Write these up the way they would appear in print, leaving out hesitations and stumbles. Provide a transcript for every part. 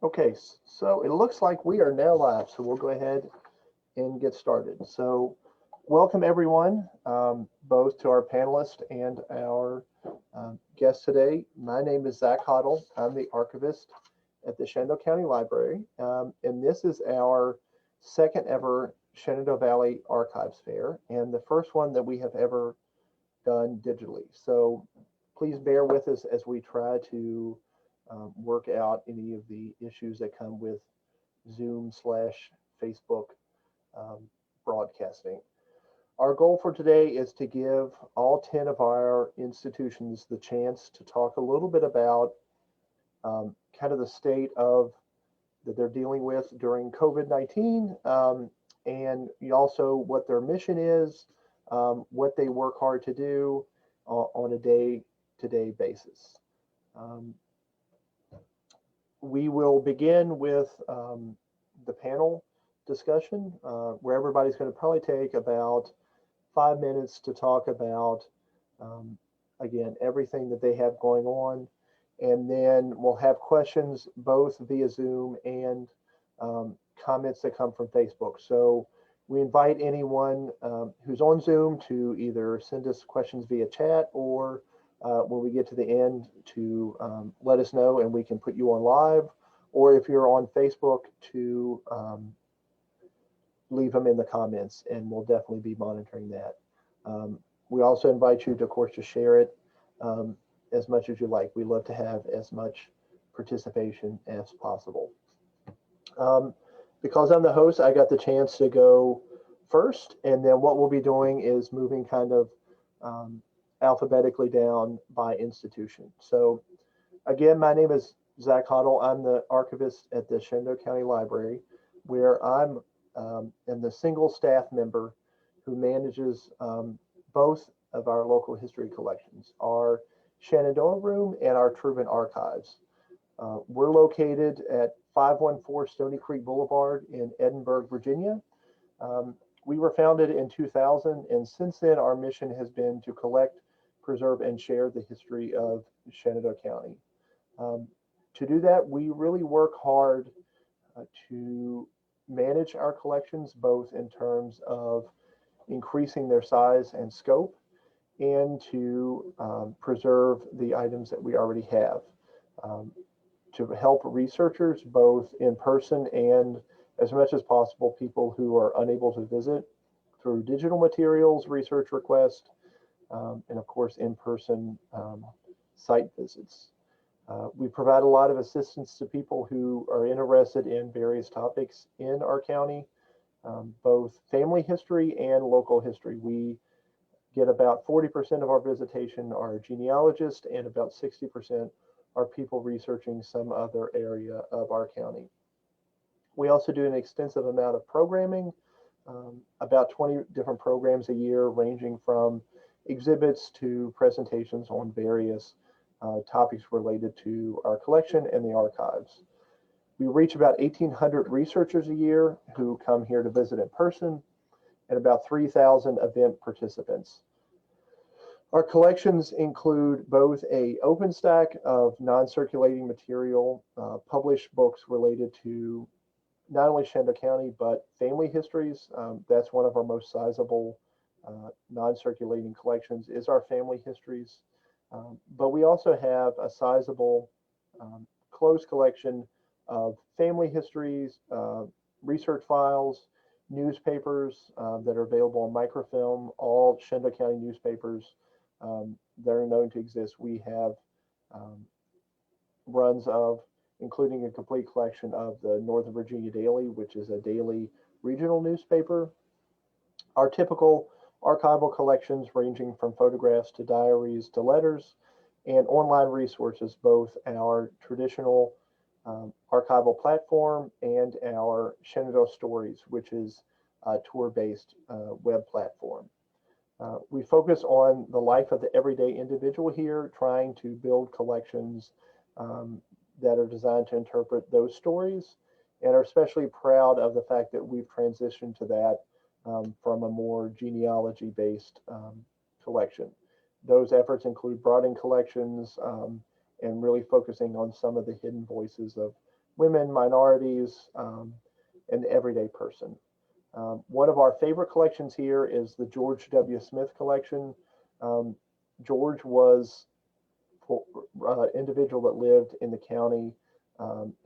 Okay, so it looks like we are now live, so we'll go ahead and get started. So, welcome everyone, both to our panelists and our guest today. My name is Zach Hoddle. I'm the archivist at the Shenandoah County Library, and this is our second ever Shenandoah Valley Archives Fair, and the first one that we have ever done digitally. So, please bear with us as we try to work out any of the issues that come with Zoom/Facebook broadcasting. Our goal for today is to give all 10 of our institutions the chance to talk a little bit about kind of the state of that they're dealing with during COVID-19, and also what their mission is, what they work hard to do on a day-to-day basis. We will begin with the panel discussion, where everybody's going to probably take about 5 minutes to talk about, again, everything that they have going on. And then we'll have questions both via Zoom and comments that come from Facebook. So we invite anyone who's on Zoom to either send us questions via chat or when we get to the end to let us know and we can put you on live, or if you're on Facebook to leave them in the comments, and we'll definitely be monitoring that. We also invite you to, of course, to share it as much as you like. We love to have as much participation as possible. Because I'm the host, I got the chance to go first, and then what we'll be doing is moving kind of alphabetically down by institution. So again, my name is Zach Hoddle. I'm the archivist at the Shenandoah County Library, where I'm the single staff member who manages both of our local history collections, our Shenandoah Room and our Truman Archives. We're located at 514 Stony Creek Boulevard in Edinburgh, Virginia. We were founded in 2000, and since then our mission has been to collect, preserve, and share the history of Shenandoah County. To do that, we really work hard to manage our collections, both in terms of increasing their size and scope, and to preserve the items that we already have. To help researchers, both in person and, as much as possible, people who are unable to visit, through digital materials, research requests, and of course, in-person site visits. We provide a lot of assistance to people who are interested in various topics in our county, both family history and local history. We get about 40% of our visitation are genealogists, and about 60% are people researching some other area of our county. We also do an extensive amount of programming, about 20 different programs a year, ranging from exhibits to presentations on various topics related to our collection and the archives. We reach about 1,800 researchers a year who come here to visit in person, and about 3,000 event participants. Our collections include both a open stack of non-circulating material, published books related to not only Shenandoah County, but family histories. That's one of our most sizable non-circulating collections, is our family histories. But we also have a sizable closed collection of family histories, research files, newspapers that are available on microfilm, all Shenandoah County newspapers that are known to exist. We have runs of, including a complete collection of the Northern Virginia Daily, which is a daily regional newspaper. Our typical archival collections ranging from photographs to diaries to letters, and online resources, both our traditional archival platform and our Shenandoah Stories, which is a tour-based web platform. We focus on the life of the everyday individual here, trying to build collections that are designed to interpret those stories, and are especially proud of the fact that we've transitioned to that from a more genealogy-based collection. Those efforts include broadening collections and really focusing on some of the hidden voices of women, minorities, and the everyday person. One of our favorite collections here is the George W. Smith collection. George was an individual that lived in the county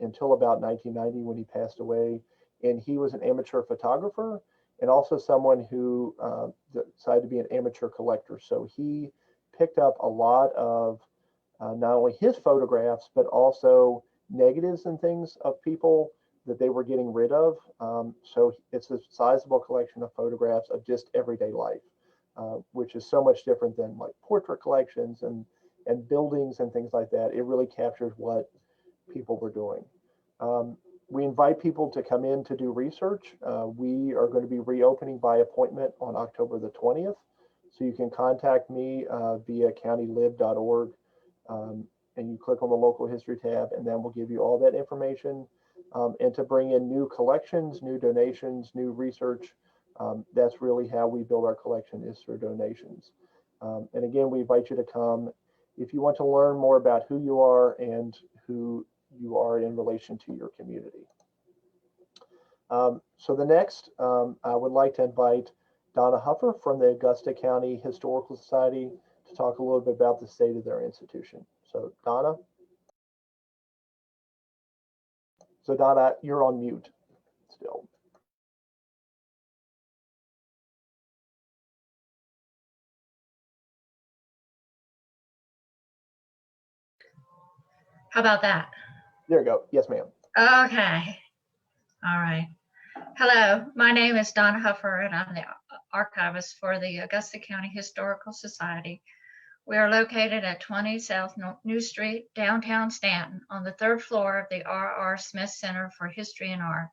until about 1990 when he passed away. And he was an amateur photographer and also someone who decided to be an amateur collector. So he picked up a lot of not only his photographs, but also negatives and things of people that they were getting rid of. So it's a sizable collection of photographs of just everyday life, which is so much different than like portrait collections and buildings and things like that. It really captures what people were doing. We invite people to come in to do research. We are going to be reopening by appointment on October the 20th. So you can contact me via countylib.org, and you click on the local history tab, and then we'll give you all that information. And to bring in new collections, new donations, new research, that's really how we build our collection, is through donations. And again, we invite you to come if you want to learn more about who you are and who you are in relation to your community. So the next, I would like to invite Donna Huffer from the Augusta County Historical Society to talk a little bit about the state of their institution. So Donna. So Donna, you're on mute still. How about that? There you go. Yes, ma'am. Okay. All right. Hello, my name is Donna Huffer, and I'm the archivist for the Augusta County Historical Society. We are located at 20 South New Street, downtown Stanton, on the 3rd floor of the R.R. Smith Center for History and Art.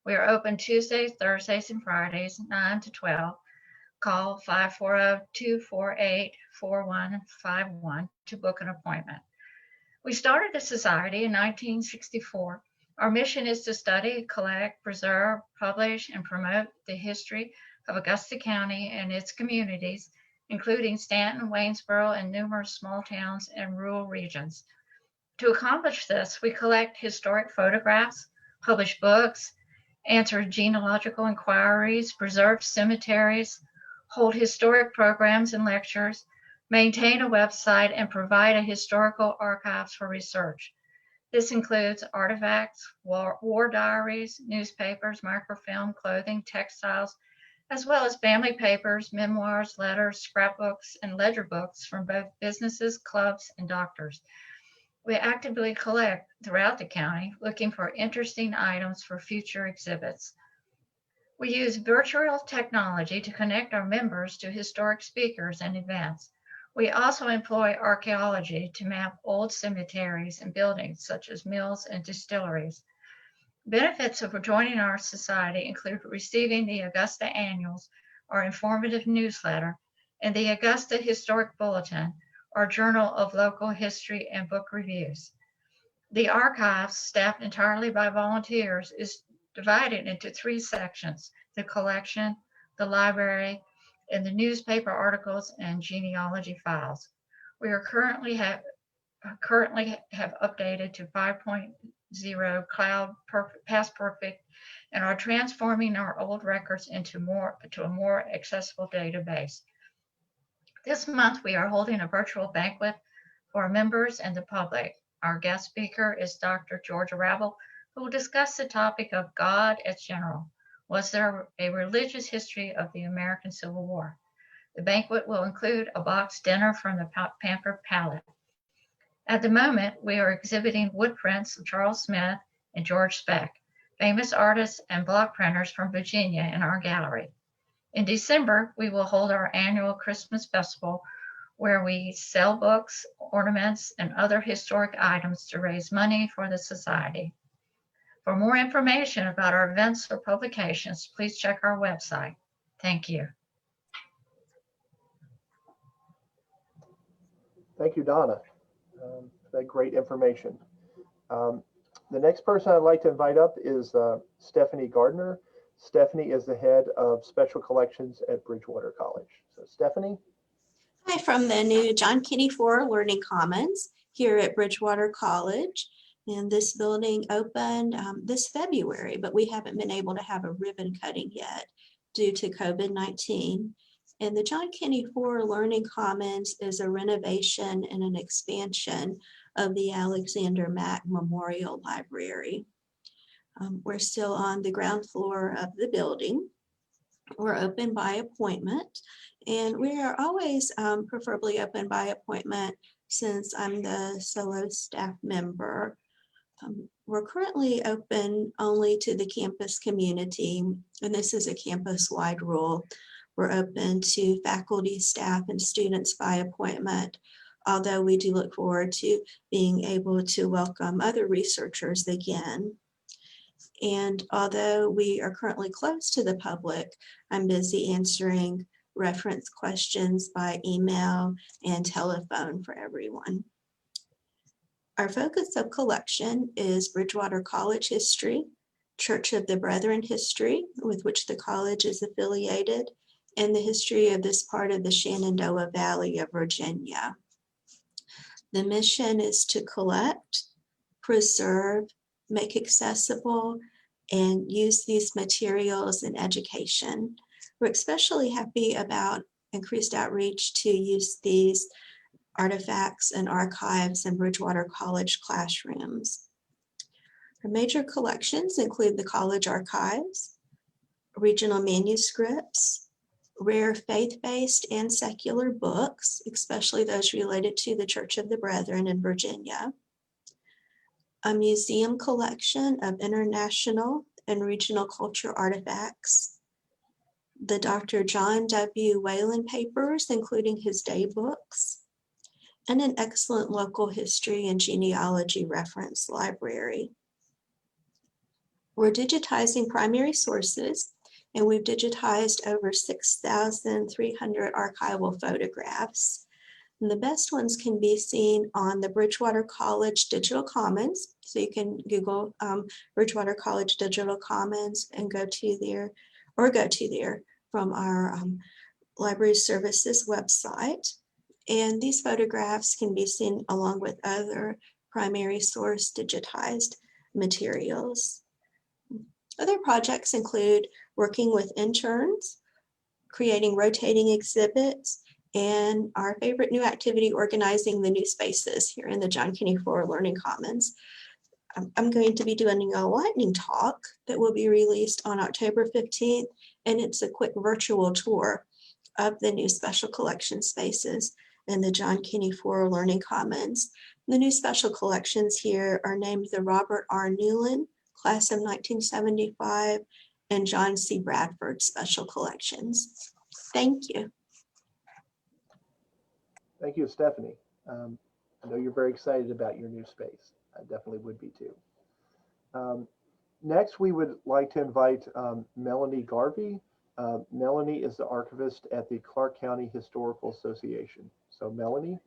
We are open Tuesdays, Thursdays, and Fridays, 9 to 12. Call 540-248-4151 to book an appointment. We started the society in 1964. Our mission is to study, collect, preserve, publish, and promote the history of Augusta County and its communities, including Stanton, Waynesboro, and numerous small towns and rural regions. To accomplish this, we collect historic photographs, publish books, answer genealogical inquiries, preserve cemeteries, hold historic programs and lectures, maintain a website, and provide a historical archives for research. This includes artifacts, war diaries, newspapers, microfilm, clothing, textiles, as well as family papers, memoirs, letters, scrapbooks, and ledger books from both businesses, clubs, and doctors. We actively collect throughout the county, looking for interesting items for future exhibits. We use virtual technology to connect our members to historic speakers and events. We also employ archaeology to map old cemeteries and buildings such as mills and distilleries. Benefits of joining our society include receiving the Augusta Annuals, our informative newsletter, and the Augusta Historic Bulletin, our journal of local history and book reviews. The archives, staffed entirely by volunteers, is divided into 3 sections: the collection, the library, and the newspaper articles and genealogy files. We are currently have updated to 5.0 Cloud Past Perfect and are transforming our old records into a more accessible database. This month, we are holding a virtual banquet for members and the public. Our guest speaker is Dr. George Rabel, who will discuss the topic of God as General. Was there a religious history of the American Civil War? The banquet will include a boxed dinner from the Pampered Palate. At the moment, we are exhibiting wood prints of Charles Smith and George Speck, famous artists and block printers from Virginia, in our gallery. In December, we will hold our annual Christmas festival, where we sell books, ornaments, and other historic items to raise money for the society. For more information about our events or publications, please check our website. Thank you. Thank you, Donna. That great information. The next person I'd like to invite up is Stephanie Gardner. Stephanie is the head of special collections at Bridgewater College. So Stephanie. Hi, from the new John Kinney IV Learning Commons here at Bridgewater College. And this building opened this February, but we haven't been able to have a ribbon cutting yet due to COVID-19. And the John Kinney IV Learning Commons is a renovation and an expansion of the Alexander Mack Memorial Library. We're still on the ground floor of the building. We're open by appointment, and we are always preferably open by appointment since I'm the solo staff member. We're currently open only to the campus community, and this is a campus-wide rule. We're open to faculty, staff, and students by appointment, although we do look forward to being able to welcome other researchers again. And although we are currently closed to the public, I'm busy answering reference questions by email and telephone for everyone. Our focus of collection is Bridgewater College history, Church of the Brethren history, with which the college is affiliated, and the history of this part of the Shenandoah Valley of Virginia. The mission is to collect, preserve, make accessible, and use these materials in education. We're especially happy about increased outreach to use these artifacts and archives in Bridgewater College classrooms. Our major collections include the college archives, regional manuscripts, rare faith-based and secular books, especially those related to the Church of the Brethren in Virginia, a museum collection of international and regional culture artifacts, the Dr. John W. Whalen papers, including his day books, and an excellent local history and genealogy reference library. We're digitizing primary sources, and we've digitized over 6,300 archival photographs. And the best ones can be seen on the Bridgewater College Digital Commons. So you can Google Bridgewater College Digital Commons and go to there from our Library Services website. And these photographs can be seen along with other primary source digitized materials. Other projects include working with interns, creating rotating exhibits, and our favorite new activity, organizing the new spaces here in the John Kinney IV Learning Commons. I'm going to be doing a lightning talk that will be released on October 15th, and it's a quick virtual tour of the new special collection spaces in the John Kinney IV Learning Commons. The new special collections here are named the Robert R. Newland Class of 1975 and John C. Bradford Special Collections. Thank you. Thank you, Stephanie. I know you're very excited about your new space. I definitely would be too. Next, we would like to invite Melanie Garvey. Melanie is the archivist at the Clarke County Historical Association. So Melanie.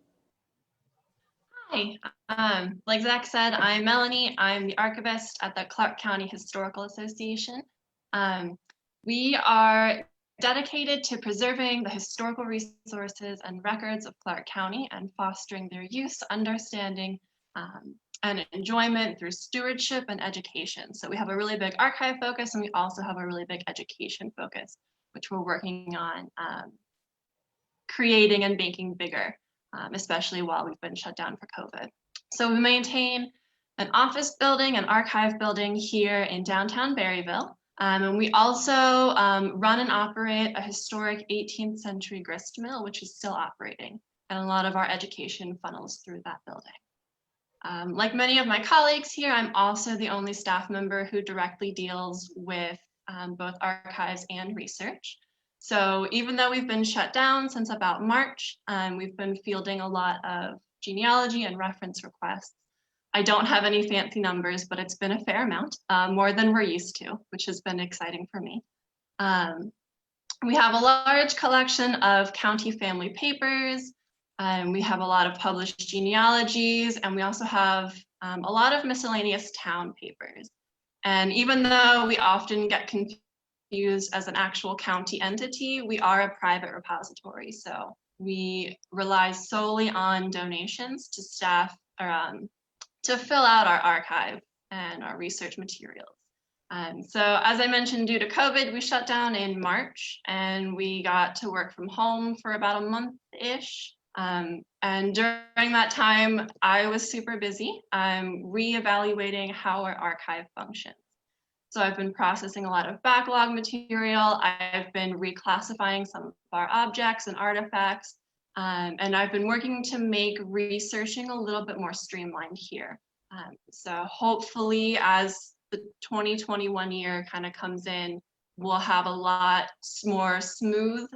Hi, like Zach said, I'm Melanie. I'm the archivist at the Clarke County Historical Association. We are dedicated to preserving the historical resources and records of Clarke County and fostering their use, understanding, and enjoyment through stewardship and education. So we have a really big archive focus, and we also have a really big education focus, which we're working on creating and making bigger, especially while we've been shut down for COVID. So we maintain an office building, an archive building here in downtown Berryville. And we also run and operate a historic 18th century grist mill, which is still operating. And a lot of our education funnels through that building. Like many of my colleagues here, I'm also the only staff member who directly deals with both archives and research. So even though we've been shut down since about March, we've been fielding a lot of genealogy and reference requests. I don't have any fancy numbers, but it's been a fair amount, more than we're used to, which has been exciting for me. We have a large collection of county family papers. We have a lot of published genealogies, and we also have a lot of miscellaneous town papers. And even though we often get confused as an actual county entity, we are a private repository. So we rely solely on donations to staff or to fill out our archive and our research materials. So as I mentioned, due to COVID, we shut down in March and we got to work from home for about a month-ish. And during that time, I was super busy reevaluating how our archive functions. So I've been processing a lot of backlog material. I've been reclassifying some of our objects and artifacts. And I've been working to make researching a little bit more streamlined here. So hopefully as the 2021 year kind of comes in, we'll have a lot more smooth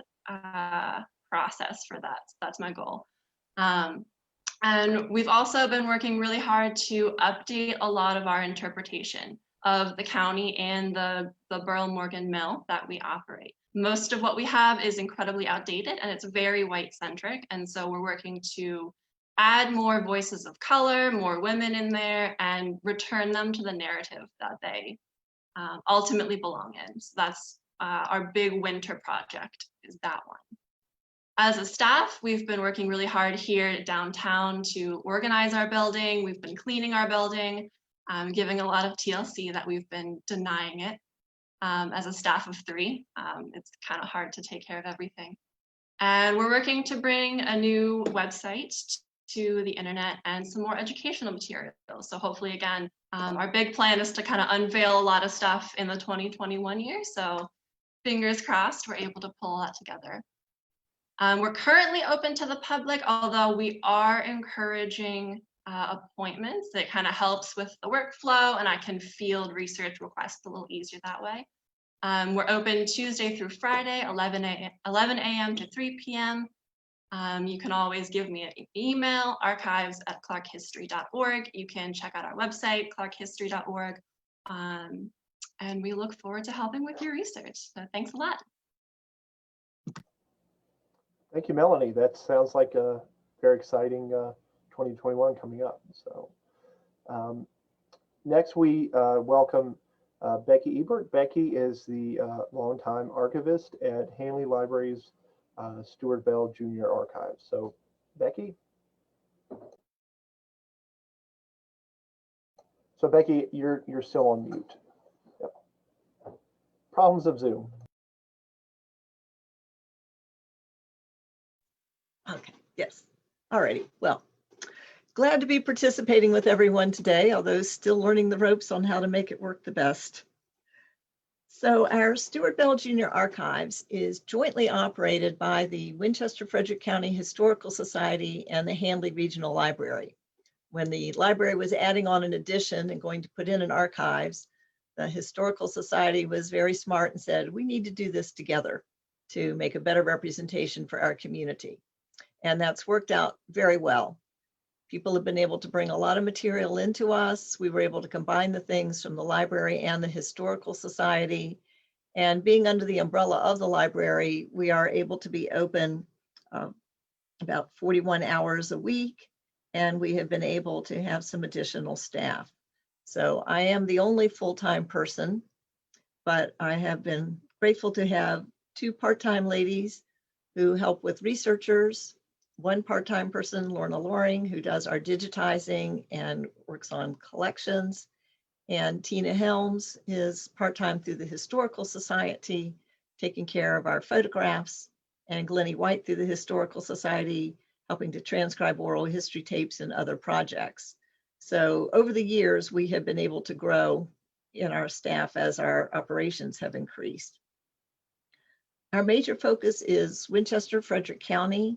process for that. So that's my goal. And we've also been working really hard to update a lot of our interpretation of the county and the Burl Morgan mill that we operate. Most of what we have is incredibly outdated and it's very white centric. And so we're working to add more voices of color, more women in there, and return them to the narrative that they ultimately belong in. So that's our big winter project, is that one. As a staff, we've been working really hard here downtown to organize our building. We've been cleaning our building, giving a lot of TLC that we've been denying it. As a staff of 3, it's kind of hard to take care of everything. And we're working to bring a new website to the internet and some more educational materials. So hopefully, again, our big plan is to kind of unveil a lot of stuff in the 2021 year. So fingers crossed, we're able to pull that together. We're currently open to the public, although we are encouraging appointments. That kind of helps with the workflow and I can field research requests a little easier that way. We're open Tuesday through Friday, 11 a.m. to 3 p.m. You can always give me an email, archives@clarkehistory.org. You can check out our website, clarkehistory.org. And we look forward to helping with your research. So thanks a lot. Thank you, Melanie. That sounds like a very exciting 2021 coming up. So next we welcome Becky Ebert. Becky is the longtime archivist at Handley Library's Stewart Bell Jr. Archives. So Becky. So Becky, you're still on mute. Yep. Problems of Zoom. Okay, yes. All righty. Well, glad to be participating with everyone today, although still learning the ropes on how to make it work the best. So our Stewart Bell Jr. Archives is jointly operated by the Winchester-Frederick County Historical Society and the Handley Regional Library. When the library was adding on an addition and going to put in an archives, the Historical Society was very smart and said, we need to do this together to make a better representation for our community. And that's worked out very well. People have been able to bring a lot of material into us. We were able to combine the things from the library and the Historical Society. And being under the umbrella of the library, we are able to be open about 41 hours a week. And we have been able to have some additional staff. So I am the only full-time person, but I have been grateful to have 2 part-time ladies who help with researchers, 1 part-time person, Lorna Loring, who does our digitizing and works on collections. And Tina Helms is part-time through the Historical Society, taking care of our photographs, and Glennie White through the Historical Society, helping to transcribe oral history tapes and other projects. So over the years, we have been able to grow in our staff as our operations have increased. Our major focus is Winchester, Frederick County,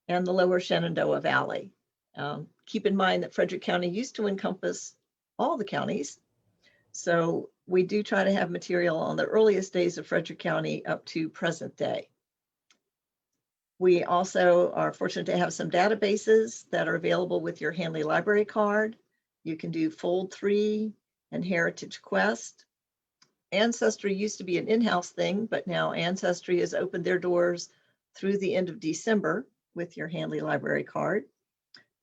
and the lower Shenandoah Valley. Keep in mind that Frederick County used to encompass all the counties. So we do try to have material on the earliest days of Frederick County up to present day. We also are fortunate to have some databases that are available with your Handley Library card. You can do Fold 3 and Heritage Quest. Ancestry used to be an in-house thing, but now Ancestry has opened their doors through the end of December with your Handley Library card.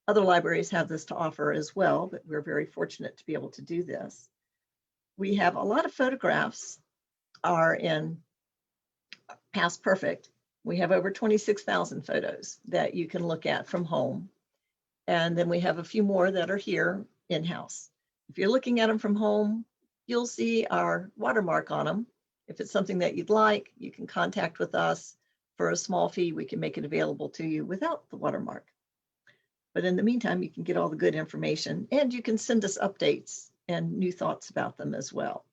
Other libraries have this to offer as well, but we're very fortunate to be able to do this. We have a lot of photographs are in past perfect. We have over 26,000 photos that you can look at from home. And then we have a few more that are here in-house. If you're looking at them from home, you'll see our watermark on them. If it's something that you'd like, you can contact with us. For a small fee, we can make it available to you without the watermark. But in the meantime, you can get all the good information, and you can send us updates and new thoughts about them as well.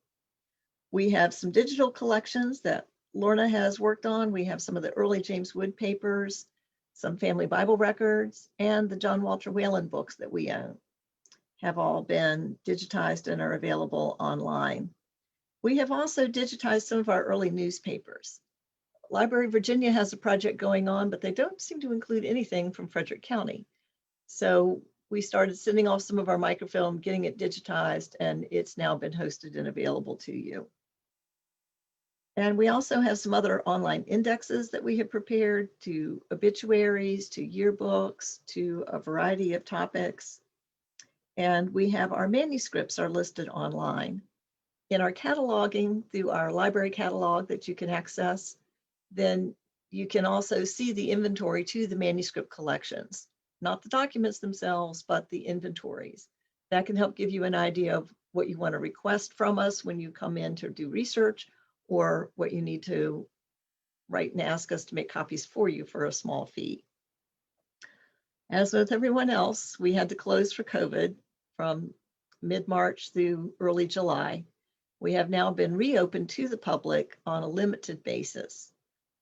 We have some digital collections that Lorna has worked on. We have some of the early James Wood papers, some family Bible records, and the John Walter Whalen books that we own have all been digitized and are available online. We have also digitized some of our early newspapers. Library Virginia has a project going on, but they don't seem to include anything from Frederick County. So we started sending off some of our microfilm, getting it digitized, and it's now been hosted and available to you. And we also have some other online indexes that we have prepared, to obituaries, to yearbooks, to a variety of topics. And we have our manuscripts are listed online. In our cataloging through our library catalog that you can access, then you can also see the inventory to the manuscript collections, not the documents themselves, but the inventories. That can help give you an idea of what you want to request from us when you come in to do research, or what you need to write and ask us to make copies for you for a small fee. As with everyone else, we had to close for COVID from mid-March through early July. We have now been reopened to the public on a limited basis.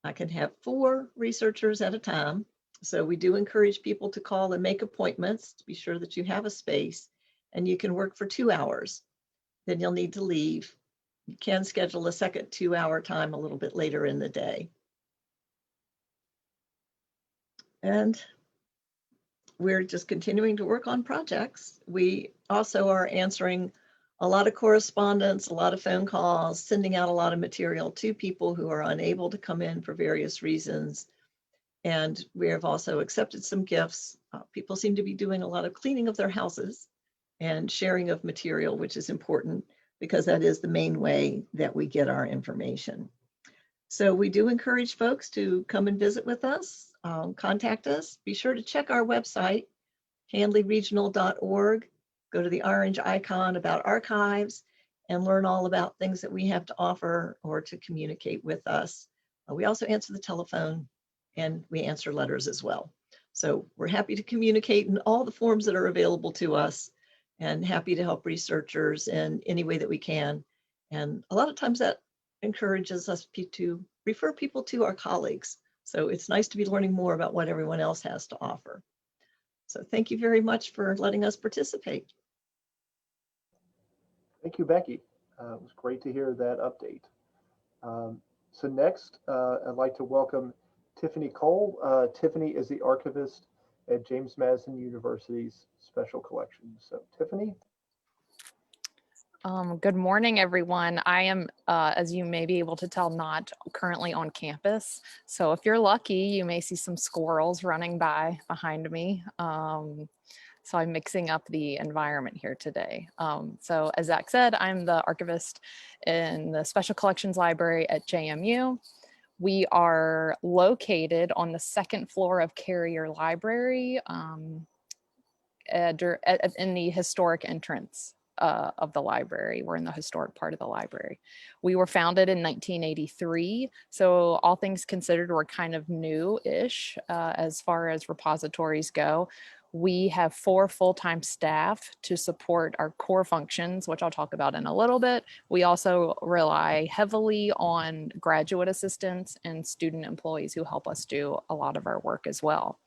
I can have 4 researchers at a time. So we do encourage people to call and make appointments to be sure that you have a space, and you can work for 2 hours. Then you'll need to leave. You can schedule a second 2-hour time a little bit later in the day. And we're just continuing to work on projects. We also are answering a lot of correspondence, a lot of phone calls, sending out a lot of material to people who are unable to come in for various reasons. And we have also accepted some gifts. People seem to be doing a lot of cleaning of their houses and sharing of material, which is important because that is the main way that we get our information. So we do encourage folks to come and visit with us, contact us. Be sure to check our website, handleyregional.org. Go to the orange icon about archives and learn all about things that we have to offer or to communicate with us. We also answer the telephone, and we answer letters as well. So we're happy to communicate in all the forms that are available to us, and happy to help researchers in any way that we can. And a lot of times that encourages us to refer people to our colleagues. So it's nice to be learning more about what everyone else has to offer. So thank you very much for letting us participate. Thank you, Becky. It was great to hear that update. So next, I'd like to welcome Tiffany Cole. Tiffany is the archivist at James Madison University's Special Collections. So Tiffany. Good morning, everyone. I am, as you may be able to tell, not currently on campus. So if you're lucky, you may see some squirrels running by behind me. So I'm mixing up the environment here today. So as Zach said, I'm the archivist in the Special Collections Library at JMU. We are located on the 2nd floor of Carrier Library in the historic entrance of the library. We're in the historic part of the library. We were founded in 1983. So all things considered, we're kind of new-ish as far as repositories go. We have 4 full-time staff to support our core functions, which I'll talk about in a little bit. We also rely heavily on graduate assistants and student employees who help us do a lot of our work as well.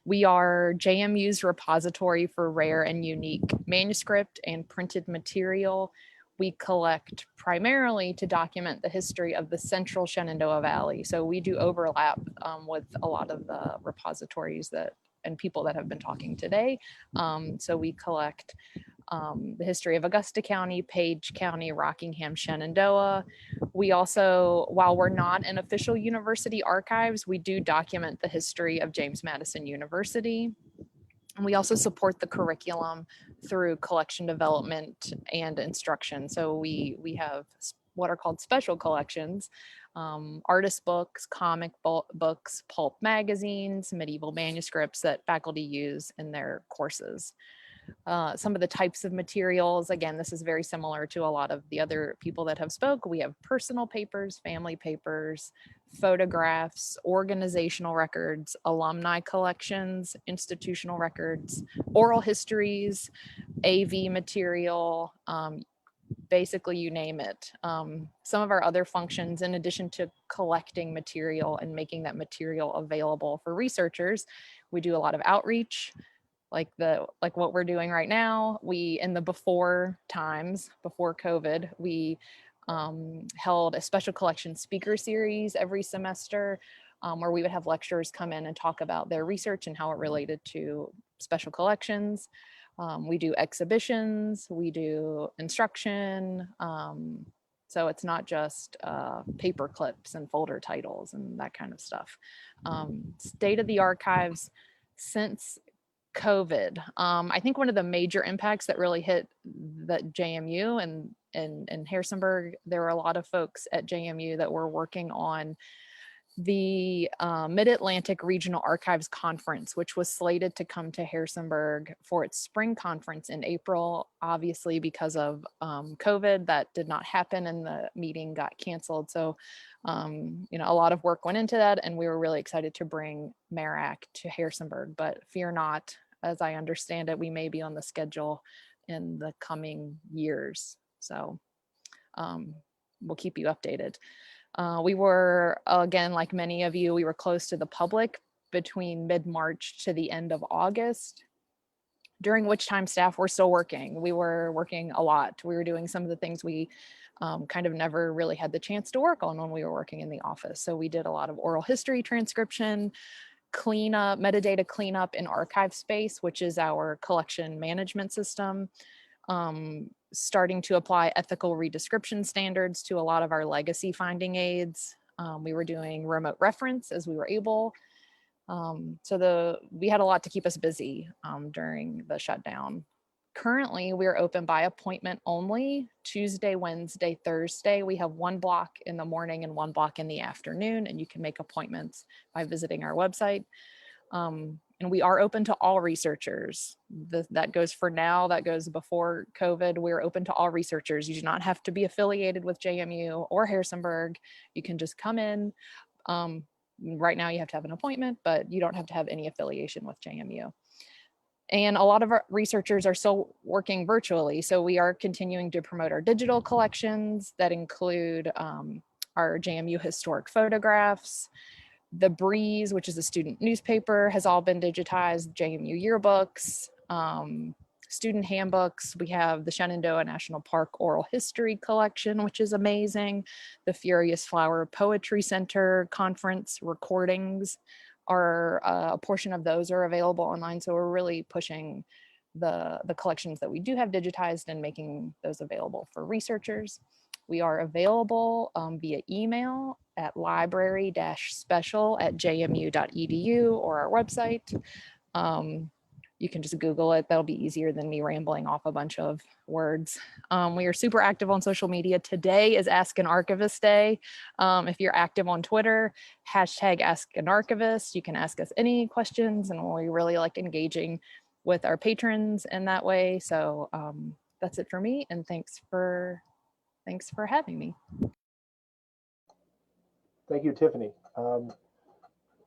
We are JMU's repository for rare and unique manuscript and printed material. We collect primarily to document the history of the central Shenandoah Valley. So we do overlap with a lot of the repositories and people that have been talking today. So we collect the history of Augusta County, Page County, Rockingham, Shenandoah. We also, while we're not in official university archives, we do document the history of James Madison University. And we also support the curriculum through collection development and instruction. So we have what are called special collections, artist books, comic books, pulp magazines, medieval manuscripts that faculty use in their courses. Some of the types of materials, again, this is very similar to a lot of the other people that have spoke. We have personal papers, family papers, photographs, organizational records, alumni collections, institutional records, oral histories, AV material, basically you name it. Some of our other functions, in addition to collecting material and making that material available for researchers, we do a lot of outreach, like what we're doing right now. We, in the before times, before COVID, we held a special collection speaker series every semester, where we would have lecturers come in and talk about their research and how it related to special collections. We do exhibitions, we do instruction. So it's not just paper clips and folder titles and that kind of stuff. State of the archives since COVID. I think one of the major impacts that really hit the JMU and Harrisonburg, there were a lot of folks at JMU that were working on the Mid-Atlantic Regional Archives Conference, which was slated to come to Harrisonburg for its spring conference in April. Obviously, because of COVID, that did not happen and the meeting got canceled. So, you know, a lot of work went into that, and we were really excited to bring MARAC to Harrisonburg. But fear not, as I understand it, we may be on the schedule in the coming years. So we'll keep you updated. We were, again, like many of you, we were closed to the public between mid-March to the end of August, during which time staff were still working. We were working a lot. We were doing some of the things we kind of never really had the chance to work on when we were working in the office. So we did a lot of oral history transcription, cleanup, metadata cleanup in archive space, which is our collection management system. Starting to apply ethical redescription standards to a lot of our legacy finding aids. We were doing remote reference as we were able. So we had a lot to keep us busy during the shutdown. Currently, we're open by appointment only, Tuesday, Wednesday, Thursday. We have one block in the morning and one block in the afternoon, and you can make appointments by visiting our website. And we are open to all researchers. That goes for now, that goes before COVID. We're open to all researchers. You do not have to be affiliated with JMU or Harrisonburg. You can just come in. Right now you have to have an appointment, but you don't have to have any affiliation with JMU. And a lot of our researchers are still working virtually. So we are continuing to promote our digital collections that include our JMU historic photographs. The Breeze, which is a student newspaper, has all been digitized. JMU yearbooks, student handbooks. We have the Shenandoah National Park Oral History Collection, which is amazing. The Furious Flower Poetry Center conference recordings are, a portion of those are available online. So we're really pushing the collections that we do have digitized and making those available for researchers. We are available via email at library-special@jmu.edu or our website. You can just Google it. That'll be easier than me rambling off a bunch of words. We are super active on social media. Today is Ask an Archivist Day. If you're active on Twitter, hashtag Ask an Archivist. You can ask us any questions, and we really like engaging with our patrons in that way. So that's it for me, and thanks for having me. Thank you, Tiffany.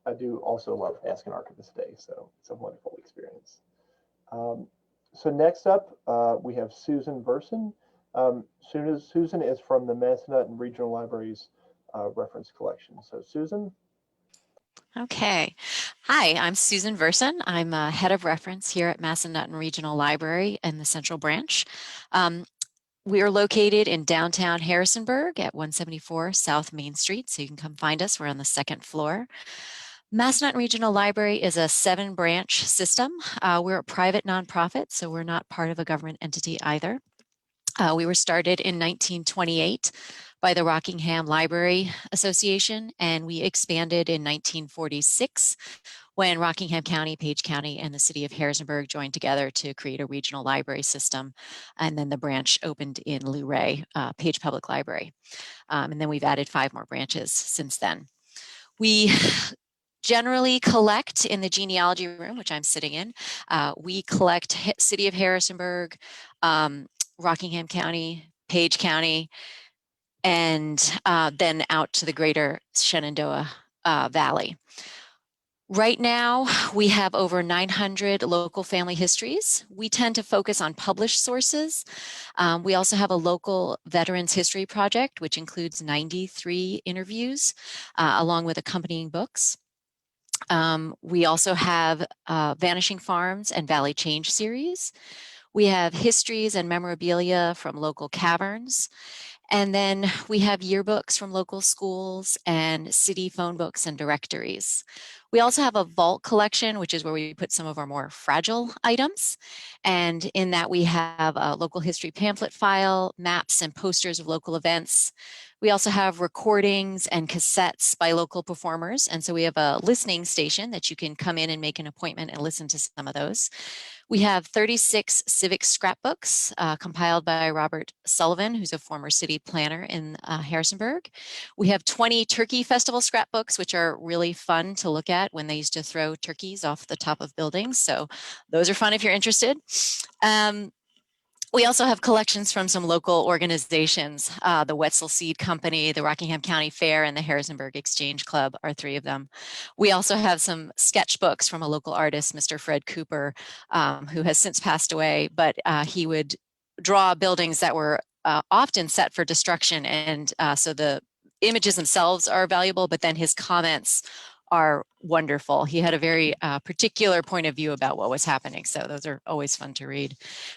I do also love Ask an Archivist Day, so it's a wonderful experience. So next up, we have Susan Verson. Susan is from the Massanutten Regional Library's reference collection. So Susan. Okay. Hi, I'm Susan Verson. I'm head of reference here at Massanutten Regional Library in the Central Branch. We are located in downtown Harrisonburg at 174 South Main Street, so you can come find us. We're on the second floor. Massanutten Regional Library is a 7-branch system. We're a private nonprofit, so we're not part of a government entity either. We were started in 1928 by the Rockingham Library Association, and we expanded in 1946 when Rockingham County, Page County, and the city of Harrisonburg joined together to create a regional library system. And then the branch opened in Luray, Page Public Library. And then we've added 5 more branches since then. We generally collect in the genealogy room, which I'm sitting in. We collect City of Harrisonburg, Rockingham County, Page County, and then out to the greater Shenandoah Valley. Right now, we have over 900 local family histories. We tend to focus on published sources. We also have a local Veterans History Project, which includes 93 interviews, along with accompanying books. We also have Vanishing Farms and Valley Change series. We have histories and memorabilia from local caverns. And then we have yearbooks from local schools and city phone books and directories. We also have a vault collection, which is where we put some of our more fragile items. And in that we have a local history pamphlet file, maps and posters of local events. We also have recordings and cassettes by local performers. And so we have a listening station that you can come in and make an appointment and listen to some of those. We have 36 civic scrapbooks compiled by Robert Sullivan, who's a former city planner in Harrisonburg. We have 20 Turkey Festival scrapbooks, which are really fun to look at when they used to throw turkeys off the top of buildings. So those are fun if you're interested. We also have collections from some local organizations. The Wetzel Seed Company, the Rockingham County Fair, and the Harrisonburg Exchange Club are 3 of them. We also have some sketchbooks from a local artist, Mr. Fred Cooper, who has since passed away, but he would draw buildings that were often set for destruction. And so the images themselves are valuable, but then his comments are wonderful. He had a very particular point of view about what was happening. So those are always fun to read.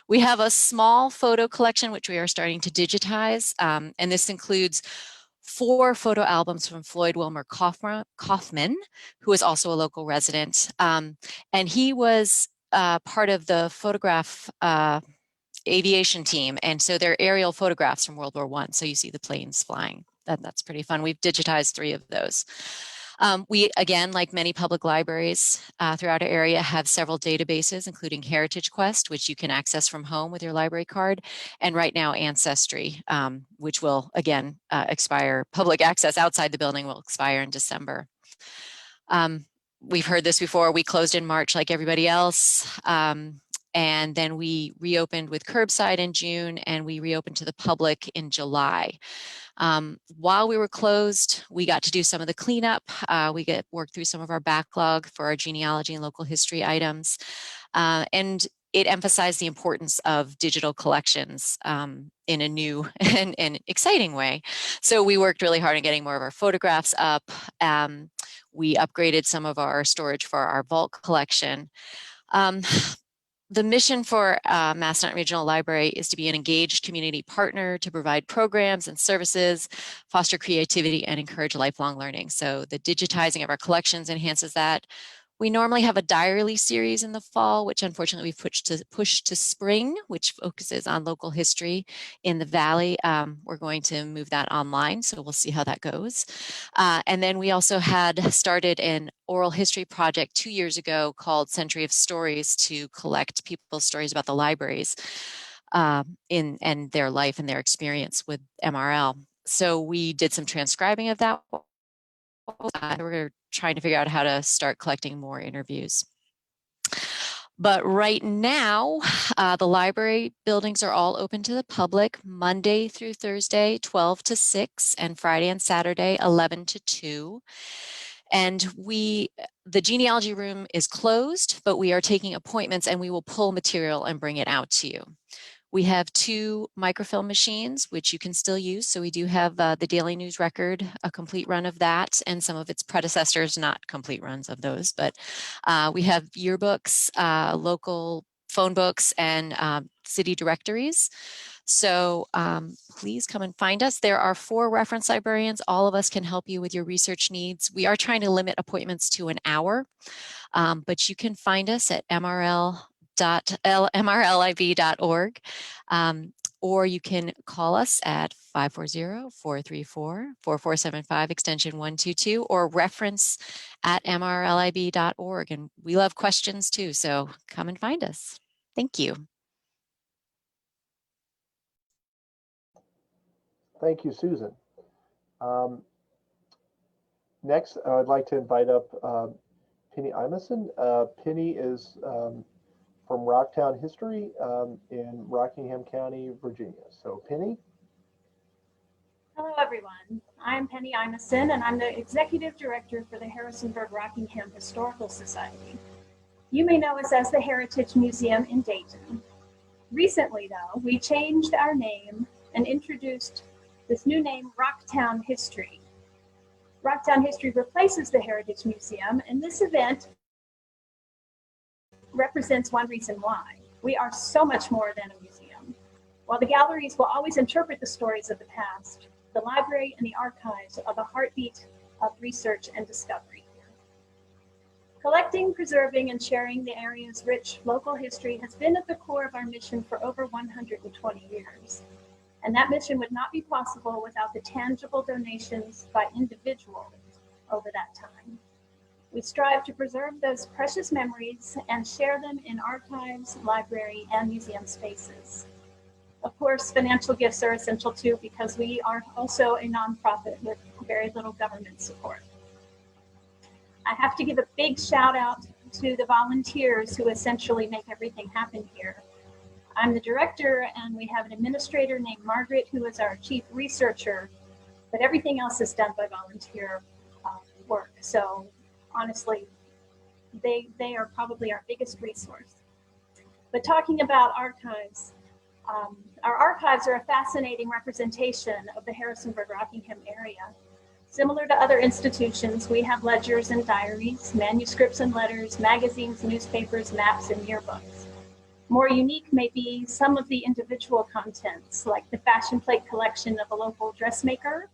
We have a small photo collection, which we are starting to digitize. And this includes 4 photo albums from Floyd Wilmer Kaufman, who is also a local resident. And he was part of the photograph aviation team. And so they're aerial photographs from World War I. So you see the planes flying. That's pretty fun. We've digitized 3 of those. We, again, like many public libraries throughout our area, have several databases, including Heritage Quest, which you can access from home with your library card, and right now Ancestry, which will, again, expire. Public access outside the building will expire in December. We've heard this before. We closed in March like everybody else. And then we reopened with curbside in June, and we reopened to the public in July. While we were closed, we got to do some of the cleanup. We worked through some of our backlog for our genealogy and local history items. And it emphasized the importance of digital collections in a new and exciting way. So we worked really hard on getting more of our photographs up. We upgraded some of our storage for our vault collection. The mission for Massanutten Regional Library is to be an engaged community partner to provide programs and services, foster creativity, and encourage lifelong learning. So the digitizing of our collections enhances that. We normally have a diary series in the fall, which unfortunately we've pushed to spring, which focuses on local history in the Valley. We're going to move that online, so we'll see how that goes. And then we also had started an oral history project 2 years ago called Century of Stories to collect people's stories about the libraries in their life and their experience with MRL. So we did some transcribing of that. We're trying to figure out how to start collecting more interviews. But right now, the library buildings are all open to the public Monday through Thursday, 12 to 6, and Friday and Saturday, 11 to 2. And the genealogy room is closed, but we are taking appointments, and we will pull material and bring it out to you. We have 2 microfilm machines, which you can still use. So we do have the Daily News Record, a complete run of that, and some of its predecessors, not complete runs of those. But we have yearbooks, local phone books, and city directories. So please come and find us. There are 4 reference librarians. All of us can help you with your research needs. We are trying to limit appointments to an hour, but you can find us at mrlib.org, or you can call us at 540-434-4475 extension 122, or reference at mrlib.org. And we love questions too, so come and find us. Thank you. Thank you, Susan. Next, I'd like to invite up Penny Imeson. Penny is from Rocktown History in Rockingham County, Virginia. So Penny. Hello, everyone. I'm Penny Imeson, and I'm the Executive Director for the Harrisonburg Rockingham Historical Society. You may know us as the Heritage Museum in Dayton. Recently, though, we changed our name and introduced this new name, Rocktown History. Rocktown History replaces the Heritage Museum, and this event represents one reason why. We are so much more than a museum. While the galleries will always interpret the stories of the past, the library and the archives are the heartbeat of research and discovery here. Collecting, preserving, and sharing the area's rich local history has been at the core of our mission for over 120 years. And that mission would not be possible without the tangible donations by individuals over that time. We strive to preserve those precious memories and share them in archives, library, and museum spaces. Of course, financial gifts are essential too, because we are also a nonprofit with very little government support. I have to give a big shout out to the volunteers who essentially make everything happen here. I'm the director, and we have an administrator named Margaret, who is our chief researcher, but everything else is done by volunteer work. So honestly, they are probably our biggest resource. But talking about archives, our archives are a fascinating representation of the Harrisonburg-Rockingham area. Similar to other institutions, we have ledgers and diaries, manuscripts and letters, magazines, newspapers, maps, and yearbooks. More unique may be some of the individual contents, like the fashion plate collection of a local dressmaker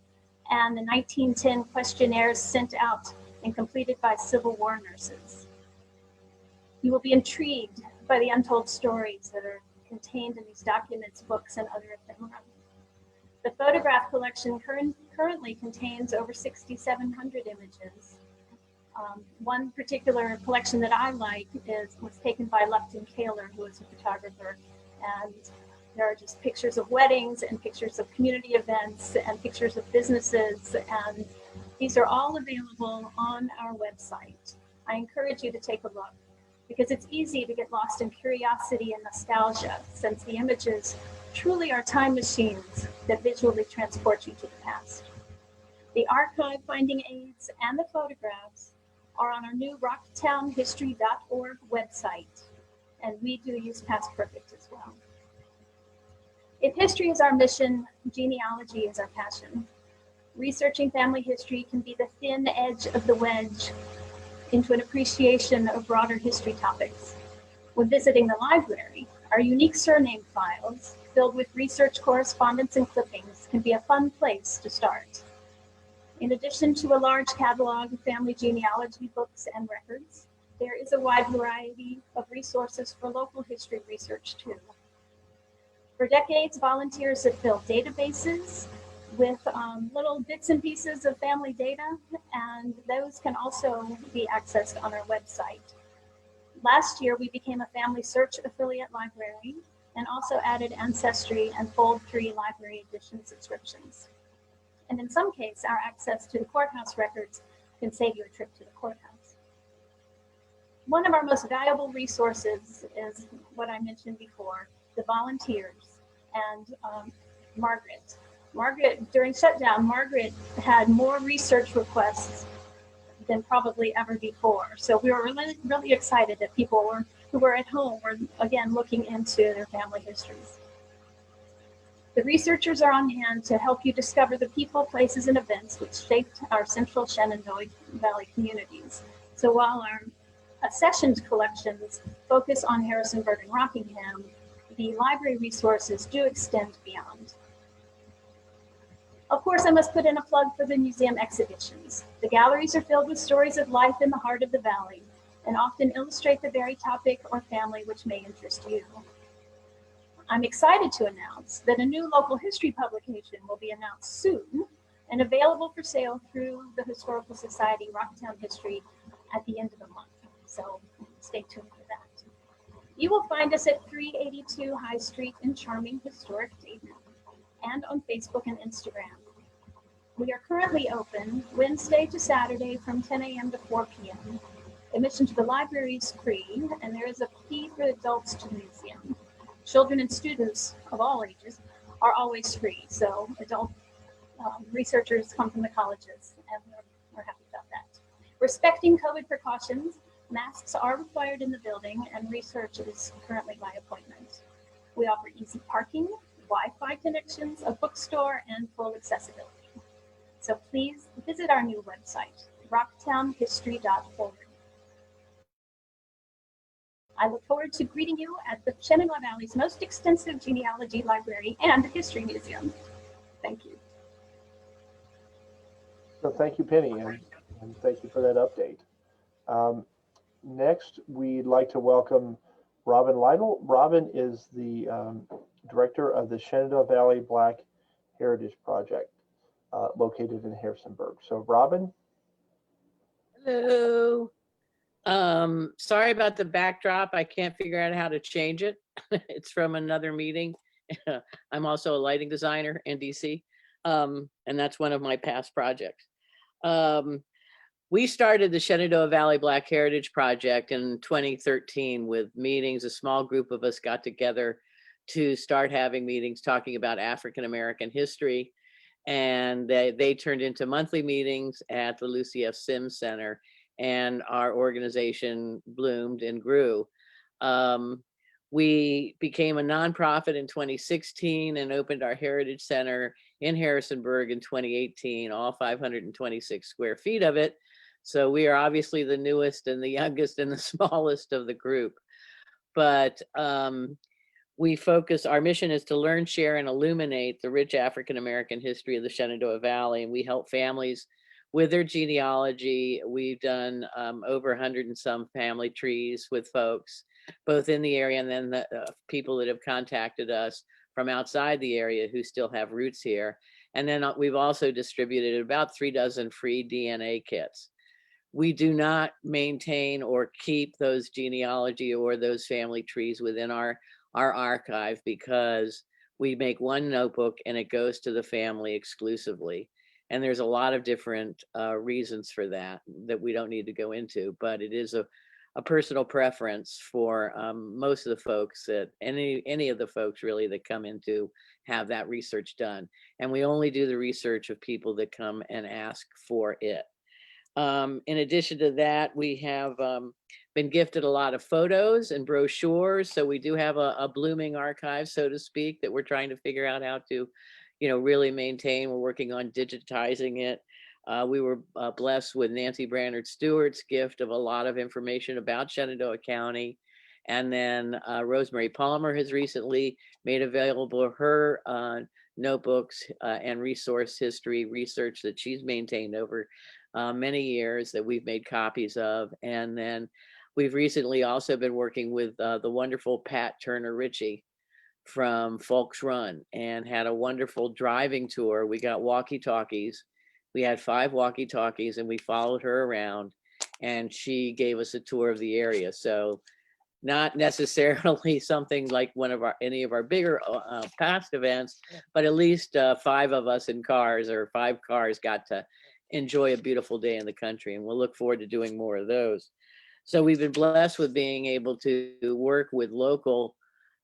and the 1910 questionnaires sent out and completed by Civil War nurses. You will be intrigued by the untold stories that are contained in these documents, books, and other ephemera. The photograph collection currently contains over 6,700 images. One particular collection that I like was taken by Lupton Kaler, who is a photographer, and there are just pictures of weddings and pictures of community events and pictures of businesses, and these are all available on our website. I encourage you to take a look, because it's easy to get lost in curiosity and nostalgia, since the images truly are time machines that visually transport you to the past. The archive finding aids and the photographs are on our new rocktownhistory.org website, and we do use Past Perfect as well. If history is our mission, genealogy is our passion. Researching family history can be the thin edge of the wedge into an appreciation of broader history topics. When visiting the library, our unique surname files, filled with research correspondence and clippings, can be a fun place to start. In addition to a large catalog of family genealogy books and records, there is a wide variety of resources for local history research too. For decades, volunteers have filled databases with little bits and pieces of family data, and those can also be accessed on our website. Last year, we became a Family Search affiliate library and also added Ancestry and Fold3 library edition subscriptions. And in some cases, our access to the courthouse records can save you a trip to the courthouse. One of our most valuable resources is what I mentioned before, the volunteers and Margaret. During shutdown, Margaret had more research requests than probably ever before. So we were really excited that people who were at home were again looking into their family histories. The researchers are on hand to help you discover the people, places, and events which shaped our central Shenandoah Valley communities. So while our accessions collections focus on Harrisonburg and Rockingham, the library resources do extend beyond. Of course, I must put in a plug for the museum exhibitions. The galleries are filled with stories of life in the heart of the valley and often illustrate the very topic or family which may interest you. I'm excited to announce that a new local history publication will be announced soon and available for sale through the Historical Society Rocktown History at the end of the month. So stay tuned for that. You will find us at 382 High Street in charming historic Dayton and on Facebook and Instagram. We are currently open Wednesday to Saturday from 10 a.m. to 4 p.m. Admission to the library is free, and there is a fee for adults to the museum. Children and students of all ages are always free, so adult researchers come from the colleges, and we're happy about that. Respecting COVID precautions, masks are required in the building, and research is currently by appointment. We offer easy parking, Wi-Fi connections, a bookstore, and full accessibility. So please visit our new website, rocktownhistory.org. I look forward to greeting you at the Shenandoah Valley's most extensive genealogy library and history museum. Thank you. So thank you, Penny, and thank you for that update. Next, we'd like to welcome Robin Lytle. Robin is the director of the Shenandoah Valley Black Heritage Project, located in Harrisonburg. So Robin. Hello. Sorry about the backdrop. I can't figure out how to change it. It's from another meeting. I'm also a lighting designer in DC, and that's one of my past projects. We started the Shenandoah Valley Black Heritage Project in 2013 with meetings. A small group of us got together to start having meetings talking about African American history, and they turned into monthly meetings at the Lucy F. Sims Center, and our organization bloomed and grew. We became a nonprofit in 2016 and opened our Heritage Center in Harrisonburg in 2018, all 526 square feet of it. So we are obviously the newest and the youngest and the smallest of the group. But we focus, our mission is to learn, share, and illuminate the rich African-American history of the Shenandoah Valley. And we help families with their genealogy. We've done over 100 and some family trees with folks, both in the area and then the people that have contacted us from outside the area who still have roots here. And then we've also distributed about 3 dozen free DNA kits. We do not maintain or keep those genealogy or those family trees within our archive because we make one notebook and it goes to the family exclusively. And there's a lot of different reasons for that we don't need to go into, but it is a personal preference for most of the folks, that any of the folks really that come in to have that research done. And we only do the research of people that come and ask for it. In addition to that, we have been gifted a lot of photos and brochures. So we do have a blooming archive, so to speak, that we're trying to figure out how to, really maintain. We're working on digitizing it. We were blessed with Nancy Brannard Stewart's gift of a lot of information about Shenandoah County. And then Rosemary Palmer has recently made available her notebooks and resource history research that she's maintained over many years that we've made copies of. And then we've recently also been working with the wonderful Pat Turner Ritchie from Folks Run, and had a wonderful driving tour. We got walkie-talkies. We had 5 walkie-talkies and we followed her around and she gave us a tour of the area. So not necessarily something like any of our bigger past events, but at least 5 of us in cars, or 5 cars, got to enjoy a beautiful day in the country. And we'll look forward to doing more of those. So we've been blessed with being able to work with local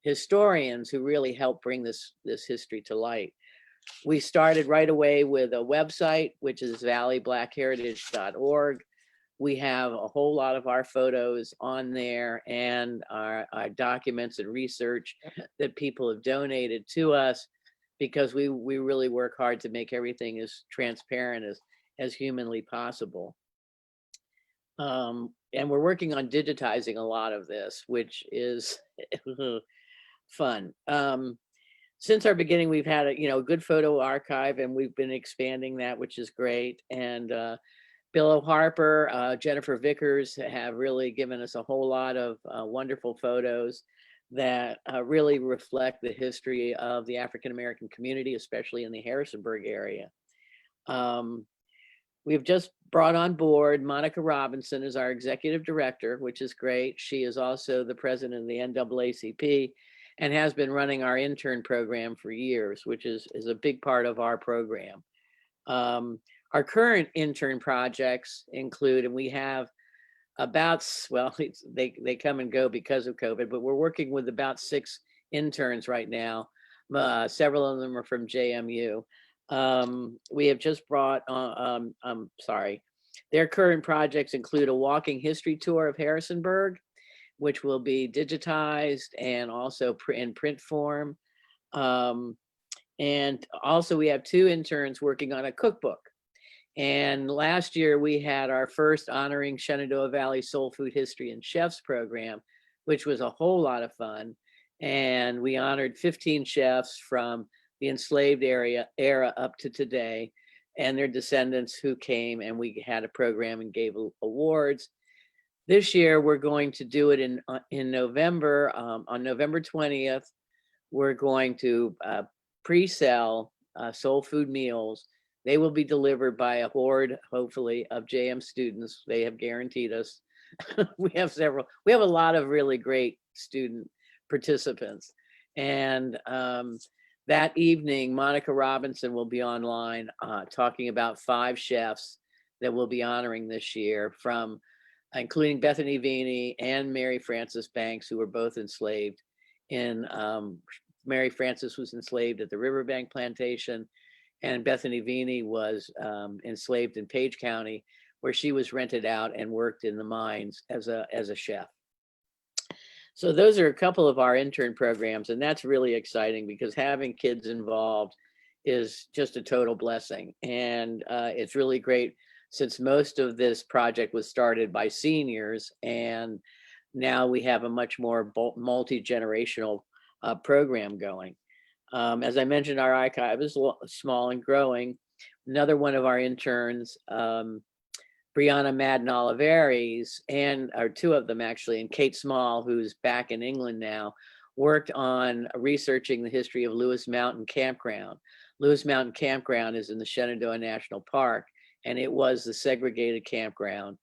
historians who really help bring this history to light. We started right away with a website, which is valleybblackheritage.org. We have a whole lot of our photos on there and our documents and research that people have donated to us, because we really work hard to make everything as transparent as humanly possible. And we're working on digitizing a lot of this, which is fun. Since our beginning, we've had a good photo archive, and we've been expanding that, which is great. And Bill O'Harper, Jennifer Vickers have really given us a whole lot of wonderful photos that really reflect the history of the African American community, especially in the Harrisonburg area. We've just brought on board Monica Robinson as our executive director, which is great. She is also the president of the NAACP and has been running our intern program for years, which is a big part of our program. Our current intern projects include, and we have well, they come and go because of COVID, but we're working with about 6 interns right now. Several of them are from JMU. We have just brought, their current projects include a walking history tour of Harrisonburg, which will be digitized and also in print form. And also we have 2 interns working on a cookbook. And last year we had our first honoring Shenandoah Valley Soul Food History and Chefs program, which was a whole lot of fun. And we honored 15 chefs from the enslaved era up to today and their descendants who came, and we had a program and gave awards. This year we're going to do it in November. On November 20th, we're going to pre-sell soul food meals. They will be delivered by a horde, hopefully, of JM students. They have guaranteed us. We have a lot of really great student participants. And that evening, Monica Robinson will be online talking about 5 chefs that we'll be honoring this year, from including Bethany Vini and Mary Frances Banks, who were both enslaved in, Mary Frances was enslaved at the Riverbank Plantation, and Bethany Vini was enslaved in Page County, where she was rented out and worked in the mines as a chef. So those are a couple of our intern programs, and that's really exciting because having kids involved is just a total blessing. And it's really great since most of this project was started by seniors, and now we have a much more multi-generational program going. As I mentioned, our archive is small and growing. Another one of our interns, Brianna Madden Oliveris, or 2 of them actually, and Kate Small, who's back in England now, worked on researching the history of Lewis Mountain Campground. Lewis Mountain Campground is in the Shenandoah National Park, and it was the segregated campground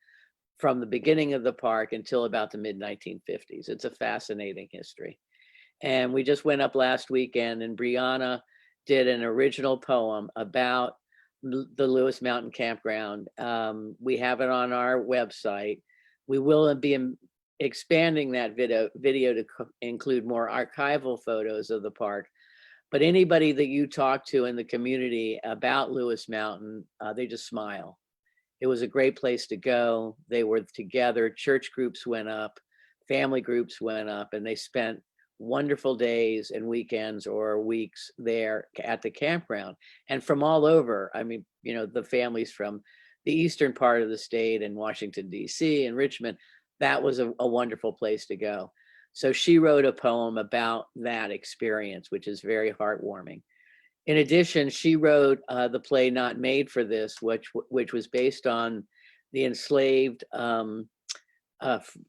from the beginning of the park until about the mid-1950s. It's a fascinating history. And we just went up last weekend, and Brianna did an original poem about the Lewis Mountain Campground. We have it on our website. We will be expanding that video to include more archival photos of the park. But anybody that you talk to in the community about Lewis Mountain, they just smile. It was a great place to go. They were together, church groups went up, family groups went up, and they spent wonderful days and weekends or weeks there at the campground, and from all over. I mean, the families from the eastern part of the state and Washington, D.C. and Richmond, that was a wonderful place to go. So she wrote a poem about that experience, which is very heartwarming. In addition, she wrote the play Not Made for This, which was based on the enslaved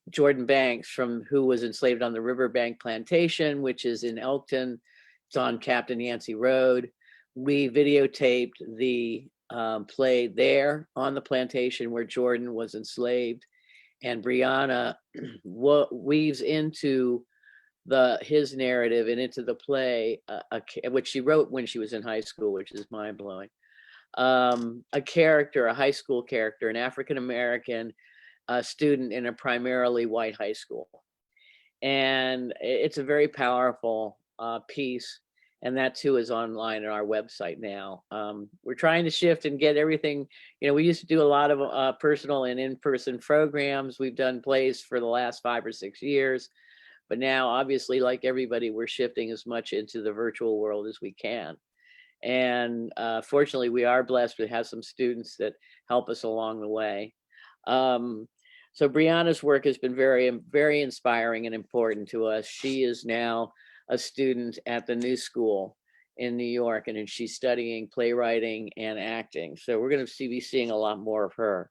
Jordan Banks, who was enslaved on the Riverbank Plantation, which is in Elkton. It's on Captain Yancey Road. We videotaped the play there on the plantation where Jordan was enslaved, and Brianna weaves into his narrative and into the play, which she wrote when she was in high school, which is mind-blowing. A high school character, an African-American student in a primarily white high school. And it's a very powerful piece, and that too is online on our website now. We're trying to shift and get everything, we used to do a lot of personal and in-person programs. We've done plays for the last 5 or 6 years, but now obviously, like everybody, we're shifting as much into the virtual world as we can. And fortunately, we are blessed to have some students that help us along the way. So Brianna's work has been very, very inspiring and important to us. She is now a student at the New School in New York, and she's studying playwriting and acting. So we're going to be seeing a lot more of her.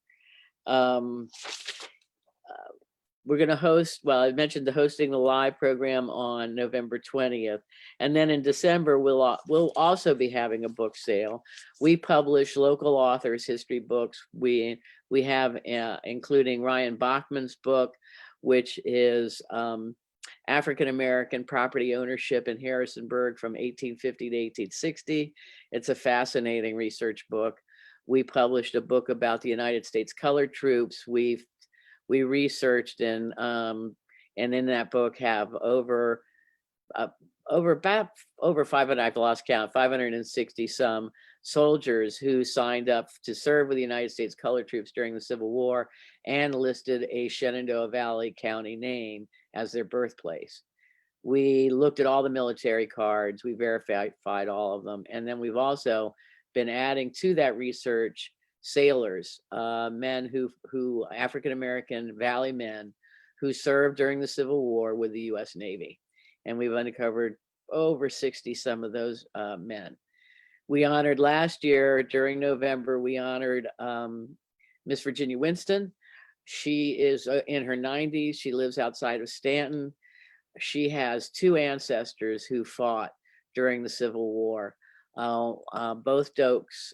We're going to host, I mentioned hosting the live program on November 20th. And then in December, we'll also be having a book sale. We publish local authors' history books. We have, including Ryan Bachman's book, which is African-American property ownership in Harrisonburg from 1850 to 1860. It's a fascinating research book. We published a book about the United States colored troops. we researched and in that book have over 500, I've lost count, 560 some soldiers who signed up to serve with the United States Colored Troops during the Civil War and listed a Shenandoah Valley County name as their birthplace. We looked at all the military cards, we verified all of them, and then we've also been adding to that research sailors, men who African-American Valley men who served during the Civil War with the US Navy. And we've uncovered over 60 some of those men. We honored last year during November, we honored Miss Virginia Winston. She is in her 90s. She lives outside of Stanton. She has two ancestors who fought during the Civil War, both Dokes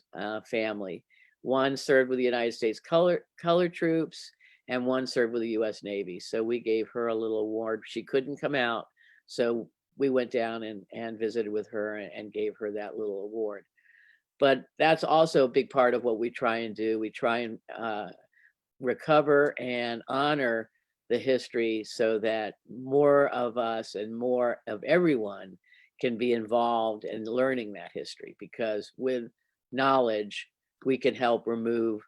family. One served with the United States Colored Troops and one served with the US Navy. So we gave her a little award. She couldn't come out. So we went down and visited with her and gave her that little award. But that's also a big part of what we try and do. We try and recover and honor the history so that more of us and more of everyone can be involved in learning that history, because with knowledge, we can help remove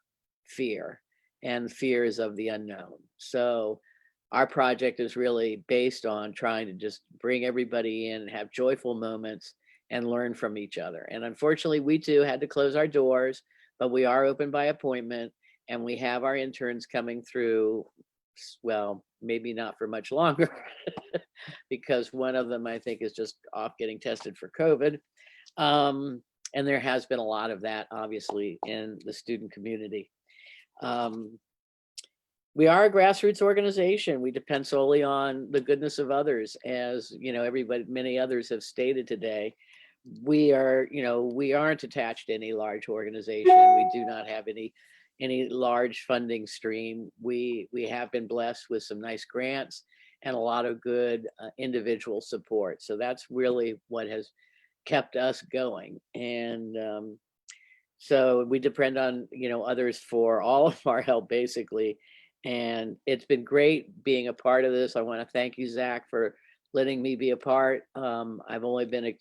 fear and fears of the unknown. So our project is really based on trying to just bring everybody in and have joyful moments and learn from each other. And unfortunately, we too had to close our doors, but we are open by appointment, and we have our interns coming through, well, maybe not for much longer, because one of them I think is just off getting tested for COVID. And there has been a lot of that, obviously, in the student community. We are a grassroots organization. We depend solely on the goodness of others, as many others have stated today. We aren't attached to any large organization. We do not have any large funding stream. We have been blessed with some nice grants and a lot of good individual support. So that's really what has kept us going. And so we depend on others for all of our help, basically. And it's been great being a part of this. I want to thank you, Zach, for letting me be a part. I've only been,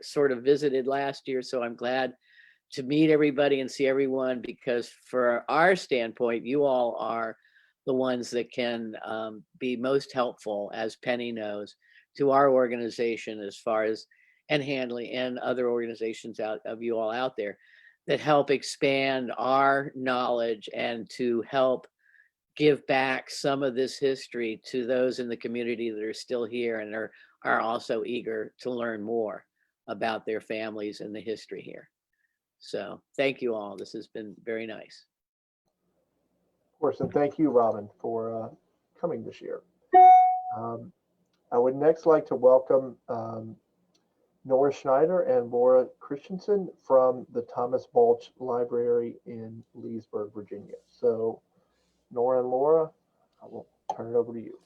sort of visited last year, so I'm glad to meet everybody and see everyone, because for our standpoint, you all are the ones that can be most helpful, as Penny knows, to our organization, as far as, and Handley and other organizations of you all out there that help expand our knowledge and to help give back some of this history to those in the community that are still here and are also eager to learn more about their families and the history here. So thank you all. This has been very nice. Of course, and thank you, Robin, for coming this year. I would next like to welcome Nora Schneider and Laura Christensen from the Thomas Balch Library in Leesburg, Virginia. So Nora and Laura, I will turn it over to you.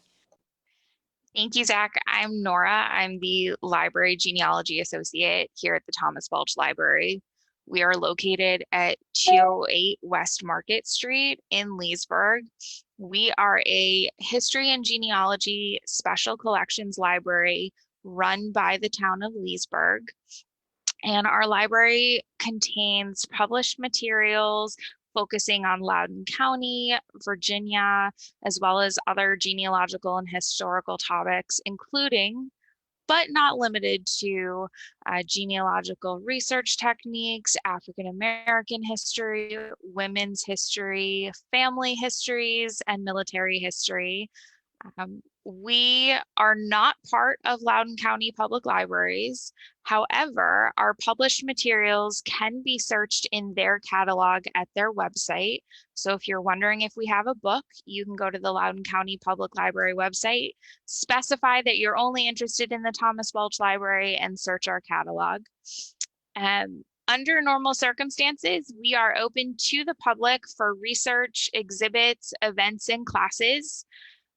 Thank you, Zach. I'm Nora. I'm the Library Genealogy Associate here at the Thomas Balch Library. We are located at 208 West Market Street in Leesburg. We are a history and genealogy special collections library run by the town of Leesburg. And our library contains published materials focusing on Loudoun County, Virginia, as well as other genealogical and historical topics, including, but not limited to, genealogical research techniques, African American history, women's history, family histories, and military history. We are not part of Loudoun County Public Libraries. However, our published materials can be searched in their catalog at their website. So if you're wondering if we have a book, you can go to the Loudoun County Public Library website, specify that you're only interested in the Thomas Balch Library, and search our catalog. Under normal circumstances, we are open to the public for research, exhibits, events, and classes.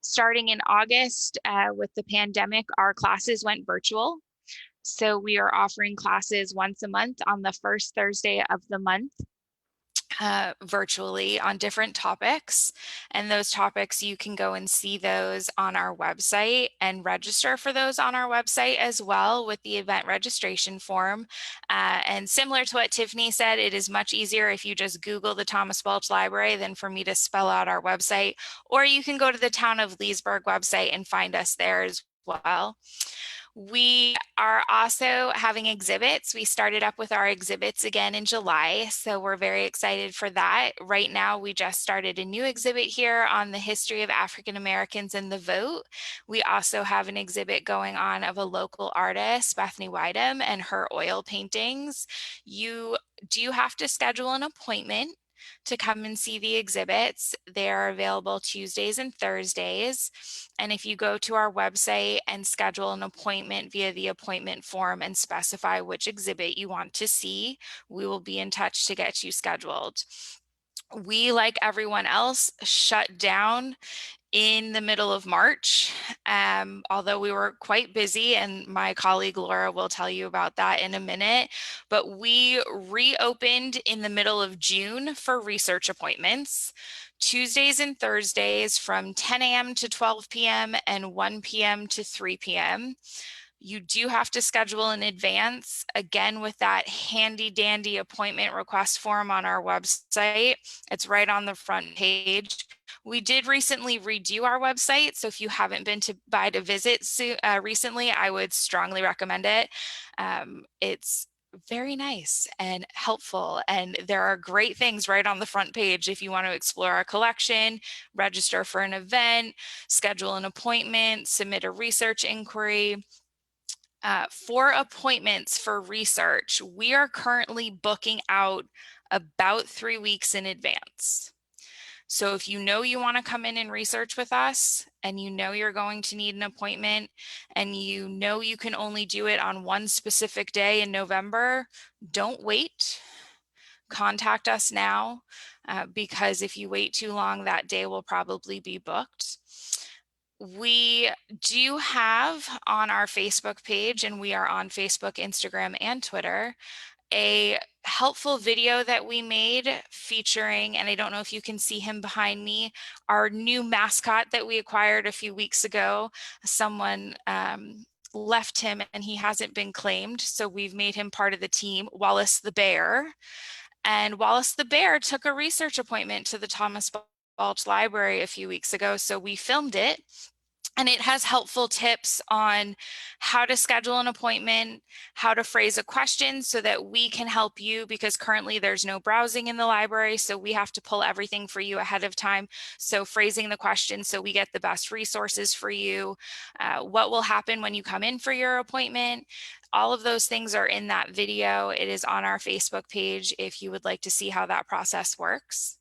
Starting in August, with the pandemic, our classes went virtual. So we are offering classes once a month on the first Thursday of the month. virtually on different topics. And those topics, you can go and see those on our website and register for those on our website as well with the event registration form. And similar to what Tiffany said, it is much easier if you just Google the Thomas Balch Library than for me to spell out our website, or you can go to the Town of Leesburg website and find us there as well. We are also having exhibits. We started up with our exhibits again in July, so we're very excited for that. Right now, we just started a new exhibit here on the history of African Americans and the vote. We also have an exhibit going on of a local artist, Bethany Wydham, and her oil paintings. You do have to schedule an appointment to come and see the exhibits. They're available Tuesdays and Thursdays. And if you go to our website and schedule an appointment via the appointment form and specify which exhibit you want to see, we will be in touch to get you scheduled. We, like everyone else, shut down in the middle of March, although we were quite busy, and my colleague Laura will tell you about that in a minute, but we reopened in the middle of June for research appointments, Tuesdays and Thursdays from 10 a.m. to 12 p.m. and 1 p.m. to 3 p.m. You do have to schedule in advance, again, with that handy dandy appointment request form on our website. It's right on the front page. We did recently redo our website, so if you haven't been by to visit recently, I would strongly recommend it. It's very nice and helpful, and there are great things right on the front page if you want to explore our collection, register for an event, schedule an appointment, submit a research inquiry. For appointments for research, we are currently booking out about 3 weeks in advance. So if you know you want to come in and research with us, and you know you're going to need an appointment, and you know you can only do it on one specific day in November, don't wait. Contact us now, because if you wait too long, that day will probably be booked. We do have on our Facebook page, and we are on Facebook, Instagram, and Twitter, a helpful video that we made featuring, and I don't know if you can see him behind me, our new mascot that we acquired a few weeks ago. Someone left him and he hasn't been claimed, so we've made him part of the team, Wallace the Bear. And Wallace the Bear took a research appointment to the Thomas Balch Library a few weeks ago, so we filmed it. And it has helpful tips on how to schedule an appointment, how to phrase a question so that we can help you, because currently there's no browsing in the library, so we have to pull everything for you ahead of time. So phrasing the question so we get the best resources for you, what will happen when you come in for your appointment. All of those things are in that video. It is on our Facebook page if you would like to see how that process works.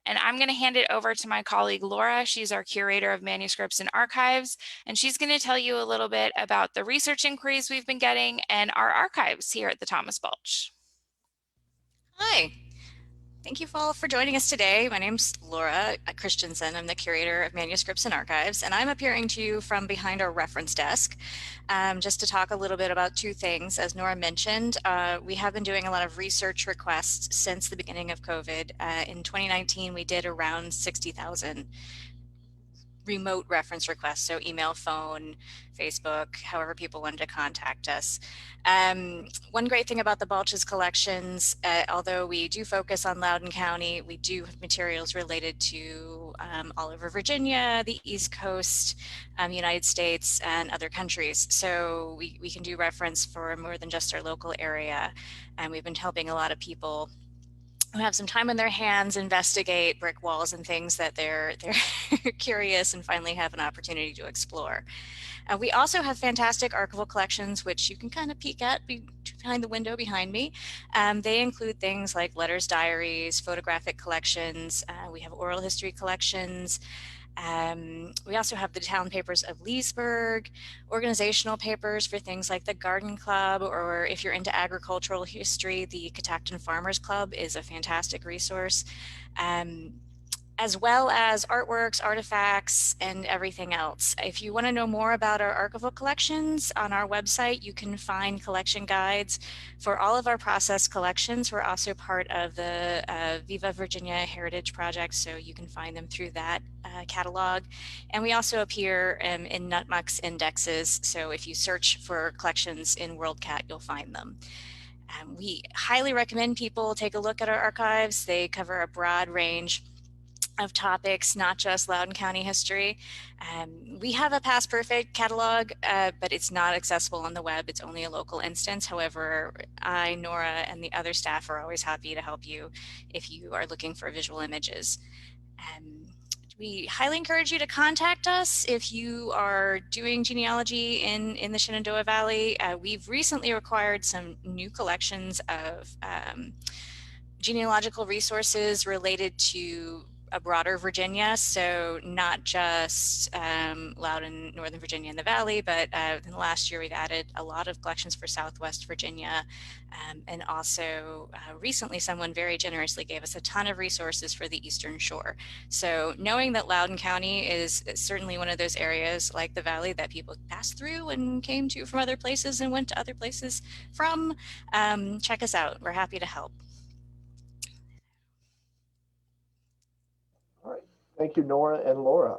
And I'm going to hand it over to my colleague, Laura. She's our curator of manuscripts and archives, and she's going to tell you a little bit about the research inquiries we've been getting and our archives here at the Thomas Balch. Hi. Thank you all for joining us today. My name's Laura Christensen. I'm the curator of manuscripts and archives, and I'm appearing to you from behind our reference desk just to talk a little bit about two things. As Nora mentioned, we have been doing a lot of research requests since the beginning of COVID. In 2019, we did around 60,000 remote reference requests, so email, phone, Facebook, however people wanted to contact us. One great thing about the Balch's collections, although we do focus on Loudoun County, we do have materials related to all over Virginia, the East Coast, United States, and other countries. So we can do reference for more than just our local area. And we've been helping a lot of people who have some time on their hands investigate brick walls and things that they're curious and finally have an opportunity to explore. We also have fantastic archival collections, which you can kind of peek at behind the window behind me. They include things like letters, diaries, photographic collections. We have oral history collections. We also have the town papers of Leesburg, organizational papers for things like the Garden Club, or if you're into agricultural history, the Catoctin Farmers Club is a fantastic resource. as well as artworks, artifacts, and everything else. If you want to know more about our archival collections, on our website, you can find collection guides for all of our processed collections. We're also part of the Viva Virginia Heritage Project, so you can find them through that catalog. And we also appear in Nutmuck's indexes, so if you search for collections in WorldCat, you'll find them. We highly recommend people take a look at our archives. They cover a broad range of topics, not just Loudoun County history. We have a past perfect catalog, but it's not accessible on the web. It's only a local instance. However, I, Nora, and the other staff are always happy to help you if you are looking for visual images. We highly encourage you to contact us if you are doing genealogy in the Shenandoah Valley. We've recently acquired some new collections of genealogical resources related to a broader Virginia, so not just Loudoun, Northern Virginia, and the Valley, but in the last year we've added a lot of collections for Southwest Virginia, and also recently someone very generously gave us a ton of resources for the Eastern Shore. So knowing that Loudoun County is certainly one of those areas like the Valley that people passed through and came to from other places and went to other places from, check us out. We're happy to help. All right. Thank you, Nora and Laura.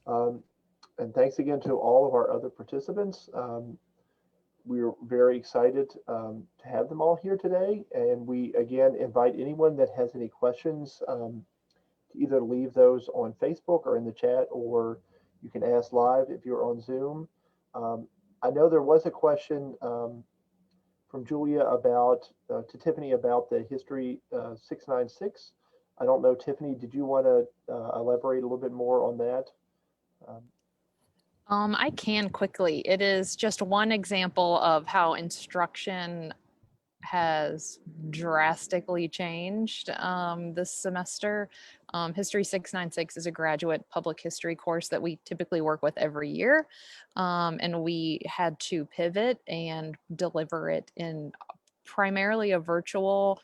And thanks again to all of our other participants. We're very excited to have them all here today. And we, again, invite anyone that has any questions to either leave those on Facebook or in the chat, or you can ask live if you're on Zoom. I know there was a question from Julia about, to Tiffany about the History 696. I don't know, Tiffany, did you want to elaborate a little bit more on that? I can quickly. It is just one example of how instruction has drastically changed this semester. History 696 is a graduate public history course that we typically work with every year. And we had to pivot and deliver it in primarily a virtual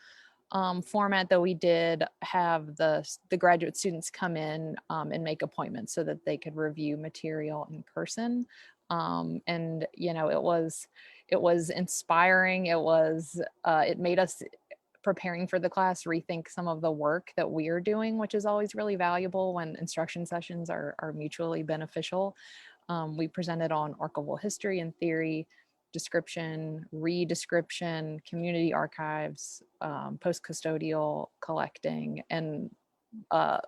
format, though we did have the graduate students come in and make appointments so that they could review material in person. And you know, it was inspiring. It made us, preparing for the class, rethink some of the work that we are doing, which is always really valuable when instruction sessions are mutually beneficial. We presented on archival history and theory, description, re-description, community archives, post-custodial collecting, and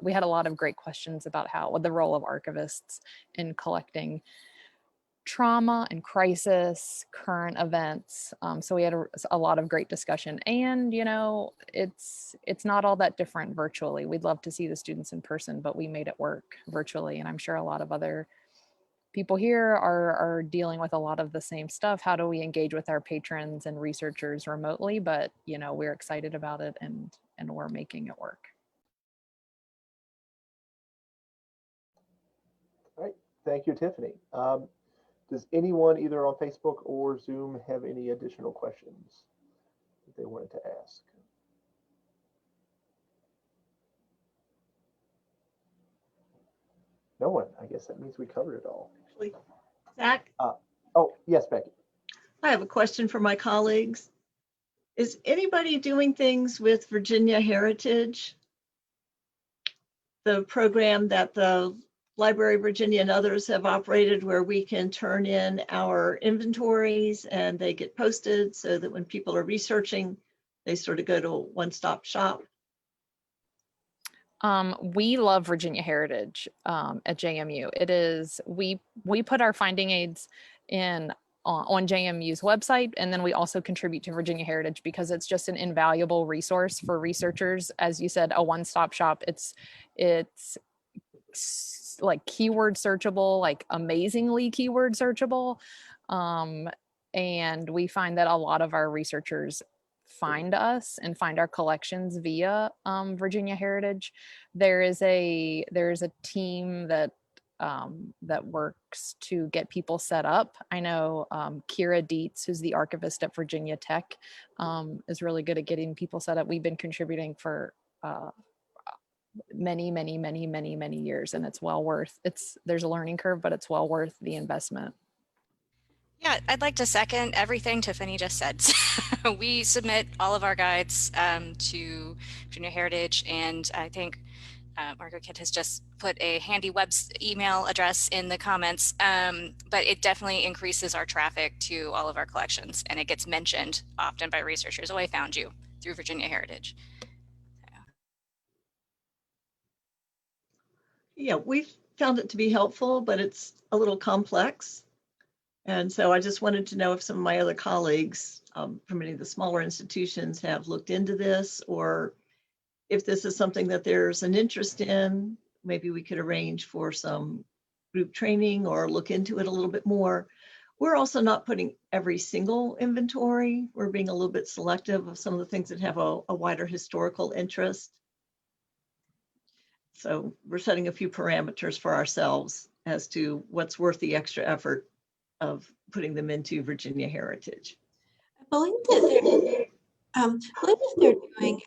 we had a lot of great questions about what the role of archivists in collecting trauma and crisis, current events. So we had a lot of great discussion, and you know, it's not all that different virtually. We'd love to see the students in person, but we made it work virtually, and I'm sure a lot of other people here are dealing with a lot of the same stuff. How do we engage with our patrons and researchers remotely? But you know, we're excited about it, and we're making it work. All right, thank you, Tiffany. Does anyone either on Facebook or Zoom have any additional questions that they wanted to ask? No one. I guess that means we covered it all. Actually, Zach, Oh, yes, Becky. I have a question for my colleagues. Is anybody doing things with Virginia Heritage? The program that the Library of Virginia and others have operated, where we can turn in our inventories and they get posted so that when people are researching, they sort of go to a one-stop shop. We love Virginia Heritage at JMU. It is, we put our finding aids in on JMU's website, and then we also contribute to Virginia Heritage because it's just an invaluable resource for researchers. As you said, a one-stop shop. It's like keyword searchable, like amazingly keyword searchable. And we find that a lot of our researchers find us and find our collections via Virginia Heritage. There is a team that works to get people set up. I know Kira Dietz, who's the archivist at Virginia Tech, is really good at getting people set up. We've been contributing for many, many, many, many, many years, and it's well worth, there's a learning curve, but it's well worth the investment. Yeah, I'd like to second everything Tiffany just said. We submit all of our guides to Virginia Heritage, and I think Margot Kid has just put a handy web email address in the comments, but it definitely increases our traffic to all of our collections, and it gets mentioned often by researchers. Oh, I found you through Virginia Heritage. Yeah, we've found it to be helpful, but it's a little complex. And so I just wanted to know if some of my other colleagues from any of the smaller institutions have looked into this, or if this is something that there's an interest in, maybe we could arrange for some group training or look into it a little bit more. We're also not putting every single inventory. We're being a little bit selective of some of the things that have a wider historical interest. So we're setting a few parameters for ourselves as to what's worth the extra effort of putting them into Virginia Heritage. I believe that they're doing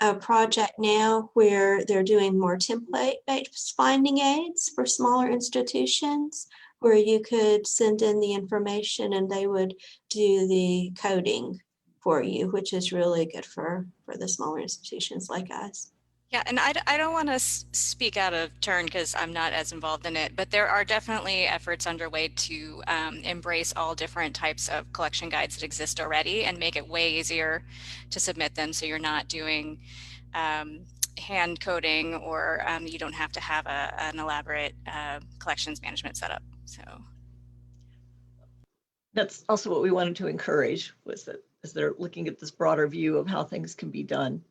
a project now where they're doing more template-based finding aids for smaller institutions, where you could send in the information and they would do the coding for you, which is really good for the smaller institutions like us. Yeah, and I don't want to speak out of turn because I'm not as involved in it, but there are definitely efforts underway to embrace all different types of collection guides that exist already and make it way easier to submit them, so you're not doing hand coding, or you don't have to have an elaborate collections management setup. So that's also what we wanted to encourage, was that as they're looking at this broader view of how things can be done.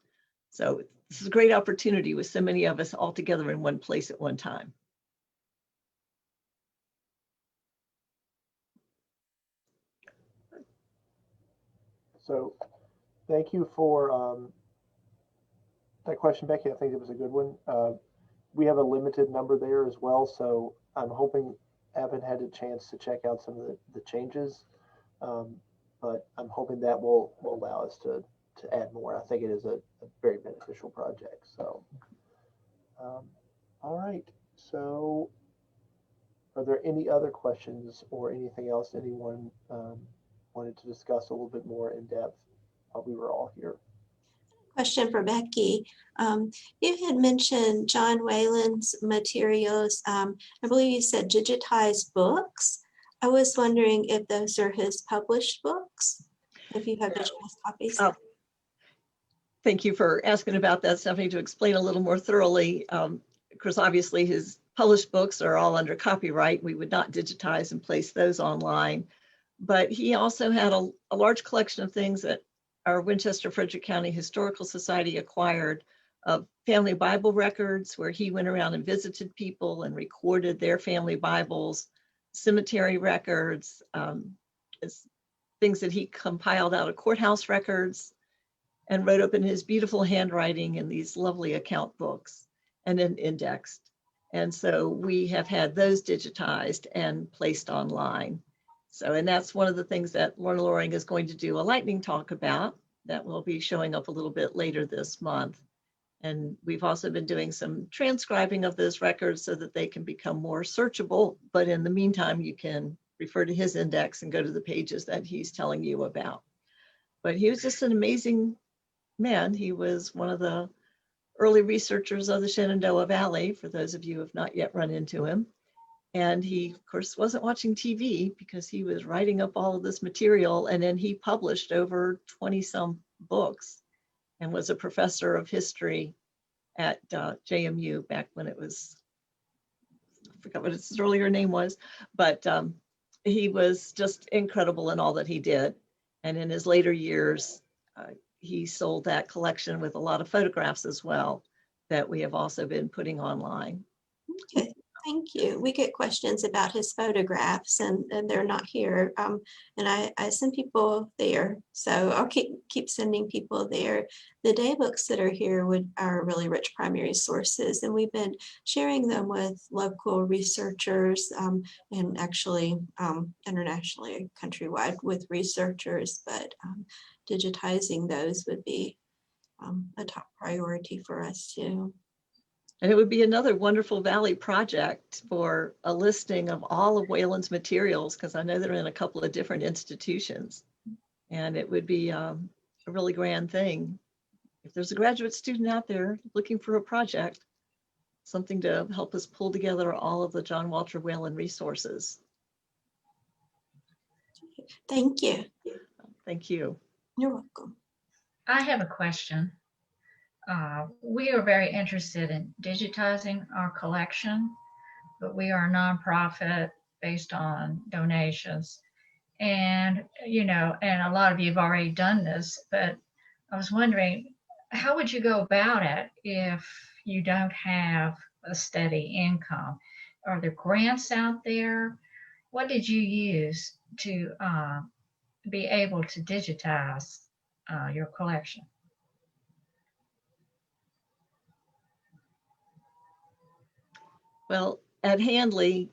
So this is a great opportunity with so many of us all together in one place at one time. So thank you for that question, Becky. I think it was a good one. We have a limited number there as well, so I'm hoping Evan had a chance to check out some of the changes, but I'm hoping that will allow us to add more. I think it is a very beneficial project. So, all right. So, are there any other questions or anything else anyone wanted to discuss a little bit more in depth while we were all here? Question for Becky. You had mentioned John Whalen's materials. I believe you said digitized books. I was wondering if those are his published books, if you have digitized copies. Thank you for asking about that, Stephanie. To explain a little more thoroughly, of course, obviously his published books are all under copyright. We would not digitize and place those online. But he also had a large collection of things that our Winchester Frederick County Historical Society acquired, of family Bible records, where he went around and visited people and recorded their family Bibles, cemetery records, things that he compiled out of courthouse records, and wrote up in his beautiful handwriting in these lovely account books and then indexed. And so we have had those digitized and placed online. So, and that's one of the things that Lorna Loring is going to do a lightning talk about that will be showing up a little bit later this month. And we've also been doing some transcribing of those records so that they can become more searchable. But in the meantime, you can refer to his index and go to the pages that he's telling you about. But he was just an amazing man. He was one of the early researchers of the Shenandoah Valley, for those of you who have not yet run into him. And he, of course, wasn't watching TV because he was writing up all of this material. And then he published over 20-some books and was a professor of history at JMU back when it was, I forgot what its earlier name was, but he was just incredible in all that he did. And in his later years, he sold that collection with a lot of photographs as well that we have also been putting online. Okay, thank you. We get questions about his photographs and they're not here. And I send people there. So I'll keep sending people there. The day books that are here are really rich primary sources, and we've been sharing them with local researchers and actually internationally, countrywide with researchers, but digitizing those would be a top priority for us too. And it would be another Wonderful Valley project for a listing of all of Wayland's materials, because I know they're in a couple of different institutions. And it would be a really grand thing. If there's a graduate student out there looking for a project, something to help us pull together all of the John Walter Wayland resources. Thank you. Thank you. You're welcome. I have a question. We are very interested in digitizing our collection, but we are a nonprofit based on donations. And, you know, and a lot of you have already done this, but I was wondering, how would you go about it if you don't have a steady income? Are there grants out there? What did you use to be able to digitize your collection? Well, at Handley,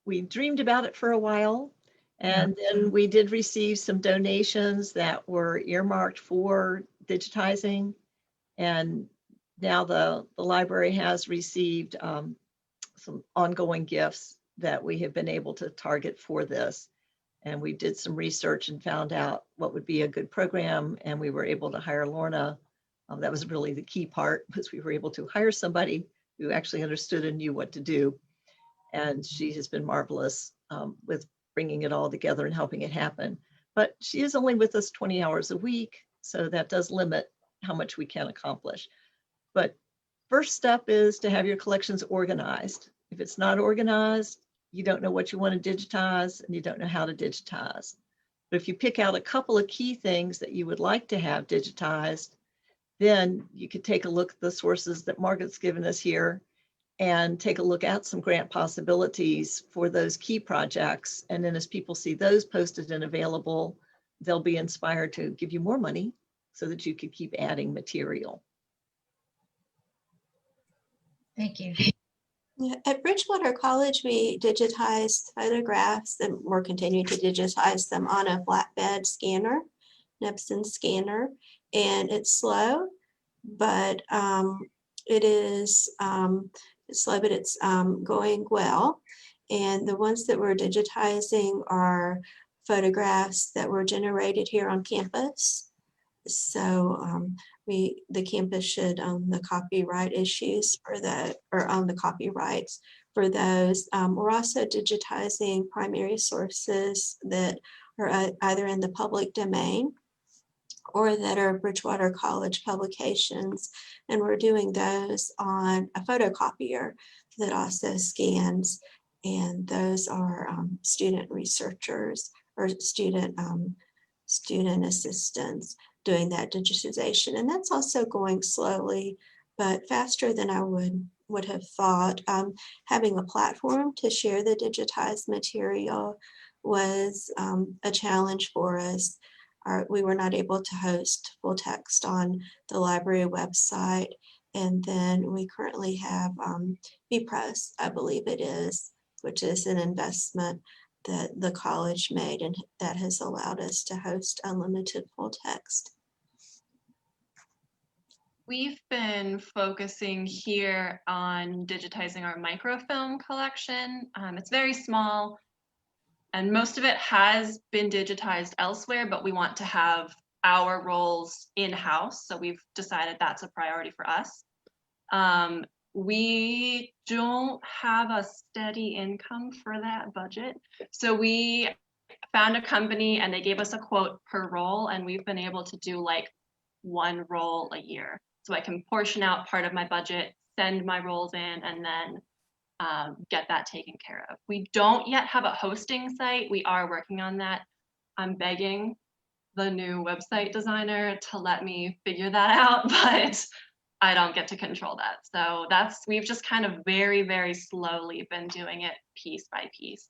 we dreamed about it for a while, and then we did receive some donations that were earmarked for digitizing. And now the library has received some ongoing gifts that we have been able to target for this. And we did some research and found out what would be a good program, and we were able to hire Lorna. That was really the key part, because we were able to hire somebody who actually understood and knew what to do. And she has been marvelous with bringing it all together and helping it happen. But she is only with us 20 hours a week, so that does limit how much we can accomplish. But first step is to have your collections organized. If it's not organized, you don't know what you want to digitize and you don't know how to digitize. But if you pick out a couple of key things that you would like to have digitized, then you could take a look at the sources that Margaret's given us here and take a look at some grant possibilities for those key projects. And then as people see those posted and available, they'll be inspired to give you more money so that you could keep adding material. Thank you. Yeah, at Bridgewater College, we digitized photographs, and we're continuing to digitize them on a flatbed scanner, Epson scanner, and it's slow, but it is it's slow, but it's going well. And the ones that we're digitizing are photographs that were generated here on campus. So the campus should own the copyright issues for that, or own the copyrights for those. We're also digitizing primary sources that are either in the public domain or that are Bridgewater College publications. And we're doing those on a photocopier that also scans. And those are student researchers or student assistants doing that digitization. And that's also going slowly, but faster than I would have thought. Having a platform to share the digitized material was a challenge for us. We were not able to host full text on the library website. And then we currently have bpress, I believe it is, which is an investment that the college made, and that has allowed us to host unlimited full text. We've been focusing here on digitizing our microfilm collection. It's very small, and most of it has been digitized elsewhere, but we want to have our rolls in-house, so we've decided that's a priority for us. We don't have a steady income for that budget, so we found a company and they gave us a quote per roll, and we've been able to do like one roll a year. So I can portion out part of my budget, send my rolls in, and then get that taken care of. We don't yet have a hosting site. We are working on that. I'm begging the new website designer to let me figure that out, but I don't get to control that. So we've just kind of very, very slowly been doing it piece by piece.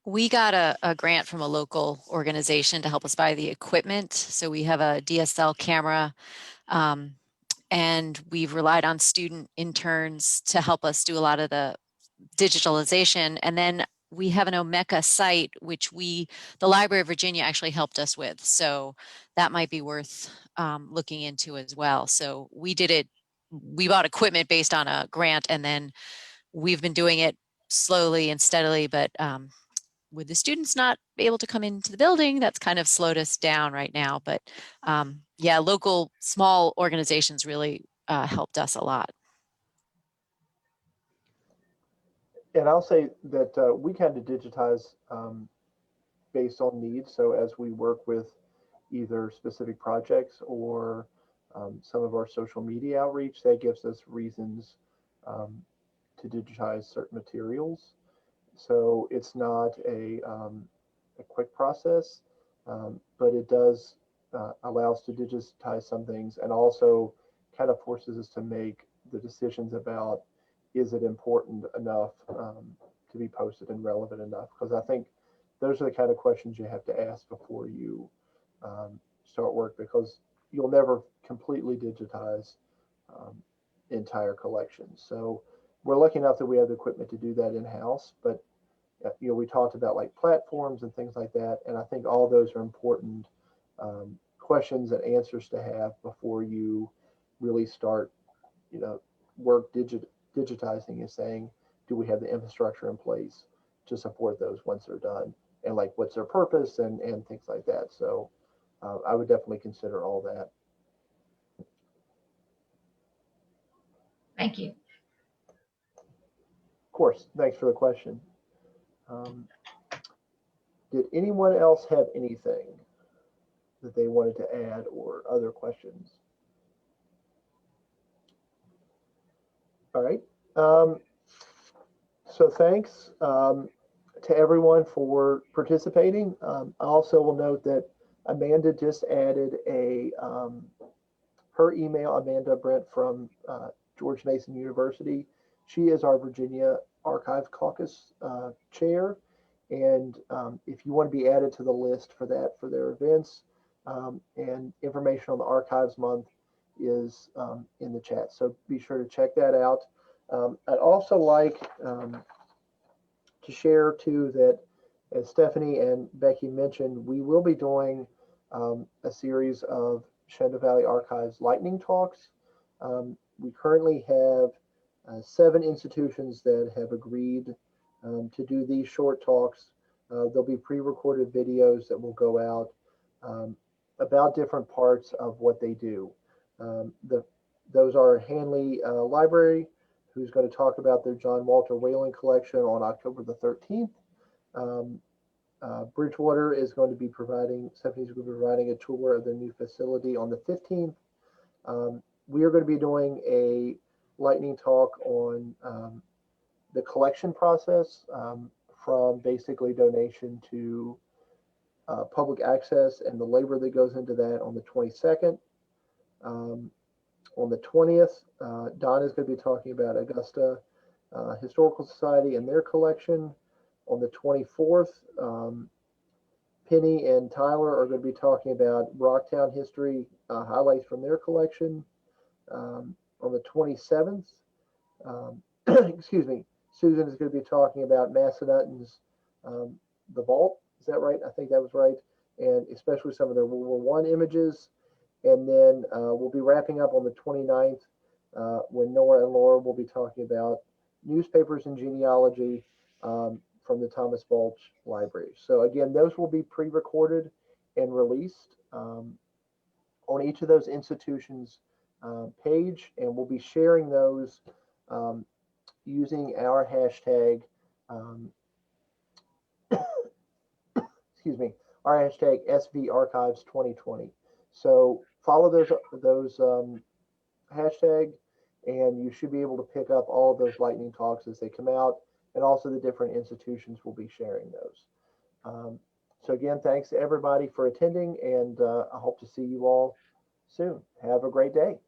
We got a grant from a local organization to help us buy the equipment. So we have a DSL camera, and we've relied on student interns to help us do a lot of the digitalization. And then we have an Omeka site, which the Library of Virginia actually helped us with. So that might be worth looking into as well. So we bought equipment based on a grant, and then we've been doing it slowly and steadily, but with the students not able to come into the building, that's kind of slowed us down right now. But yeah, local small organizations really helped us a lot. And I'll say that we kind of digitize based on needs. So as we work with either specific projects or some of our social media outreach, that gives us reasons to digitize certain materials. So it's not a quick process, but it does allow us to digitize some things, and also kind of forces us to make the decisions about, is it important enough to be posted and relevant enough? Because I think those are the kind of questions you have to ask before you start work, because you'll never completely digitize entire collections. So we're lucky enough that we have the equipment to do that in-house, but we talked about like platforms and things like that, and I think all those are important questions and answers to have before you really start, work digitizing, and saying, do we have the infrastructure in place to support those once they're done, and like what's their purpose and things like that. So I would definitely consider all that. Thank you. Of course, thanks for the question. Did anyone else have anything that they wanted to add or other questions? All right. So thanks to everyone for participating. I also will note that Amanda just added her email, Amanda Brent from George Mason University. She is our Virginia Archive Caucus chair. And if you want to be added to the list for their events, and information on the Archives Month is in the chat. So be sure to check that out. I'd also like to share too that, as Stephanie and Becky mentioned, we will be doing a series of Shenandoah Valley Archives lightning talks. We currently have 7 institutions that have agreed to do these short talks. There'll be pre-recorded videos that will go out about different parts of what they do. Those are Handley Library, who's going to talk about their John Walter Whalen collection on October the 13th. Bridgewater is going to be Stephanie's going to be providing a tour of their new facility on the 15th. We are going to be doing a lightning talk on the collection process, from basically donation to public access, and the labor that goes into that, on the 22nd. On the 20th, Donna is going to be talking about Augusta Historical Society and their collection. On the 24th, Penny and Tyler are going to be talking about Rocktown history, highlights from their collection. On the 27th, excuse me, Susan is going to be talking about Massanutten's The Vault. Is that right? I think that was right. And especially some of their World War I images. And then we'll be wrapping up on the 29th when Nora and Laura will be talking about newspapers and genealogy from the Thomas Balch Library. So again, those will be pre-recorded and released on each of those institutions' page, and we'll be sharing those using our hashtag, excuse me, our hashtag SVArchives2020. So follow those hashtag, and you should be able to pick up all of those lightning talks as they come out, and also the different institutions will be sharing those. So again, thanks to everybody for attending, and I hope to see you all soon. Have a great day.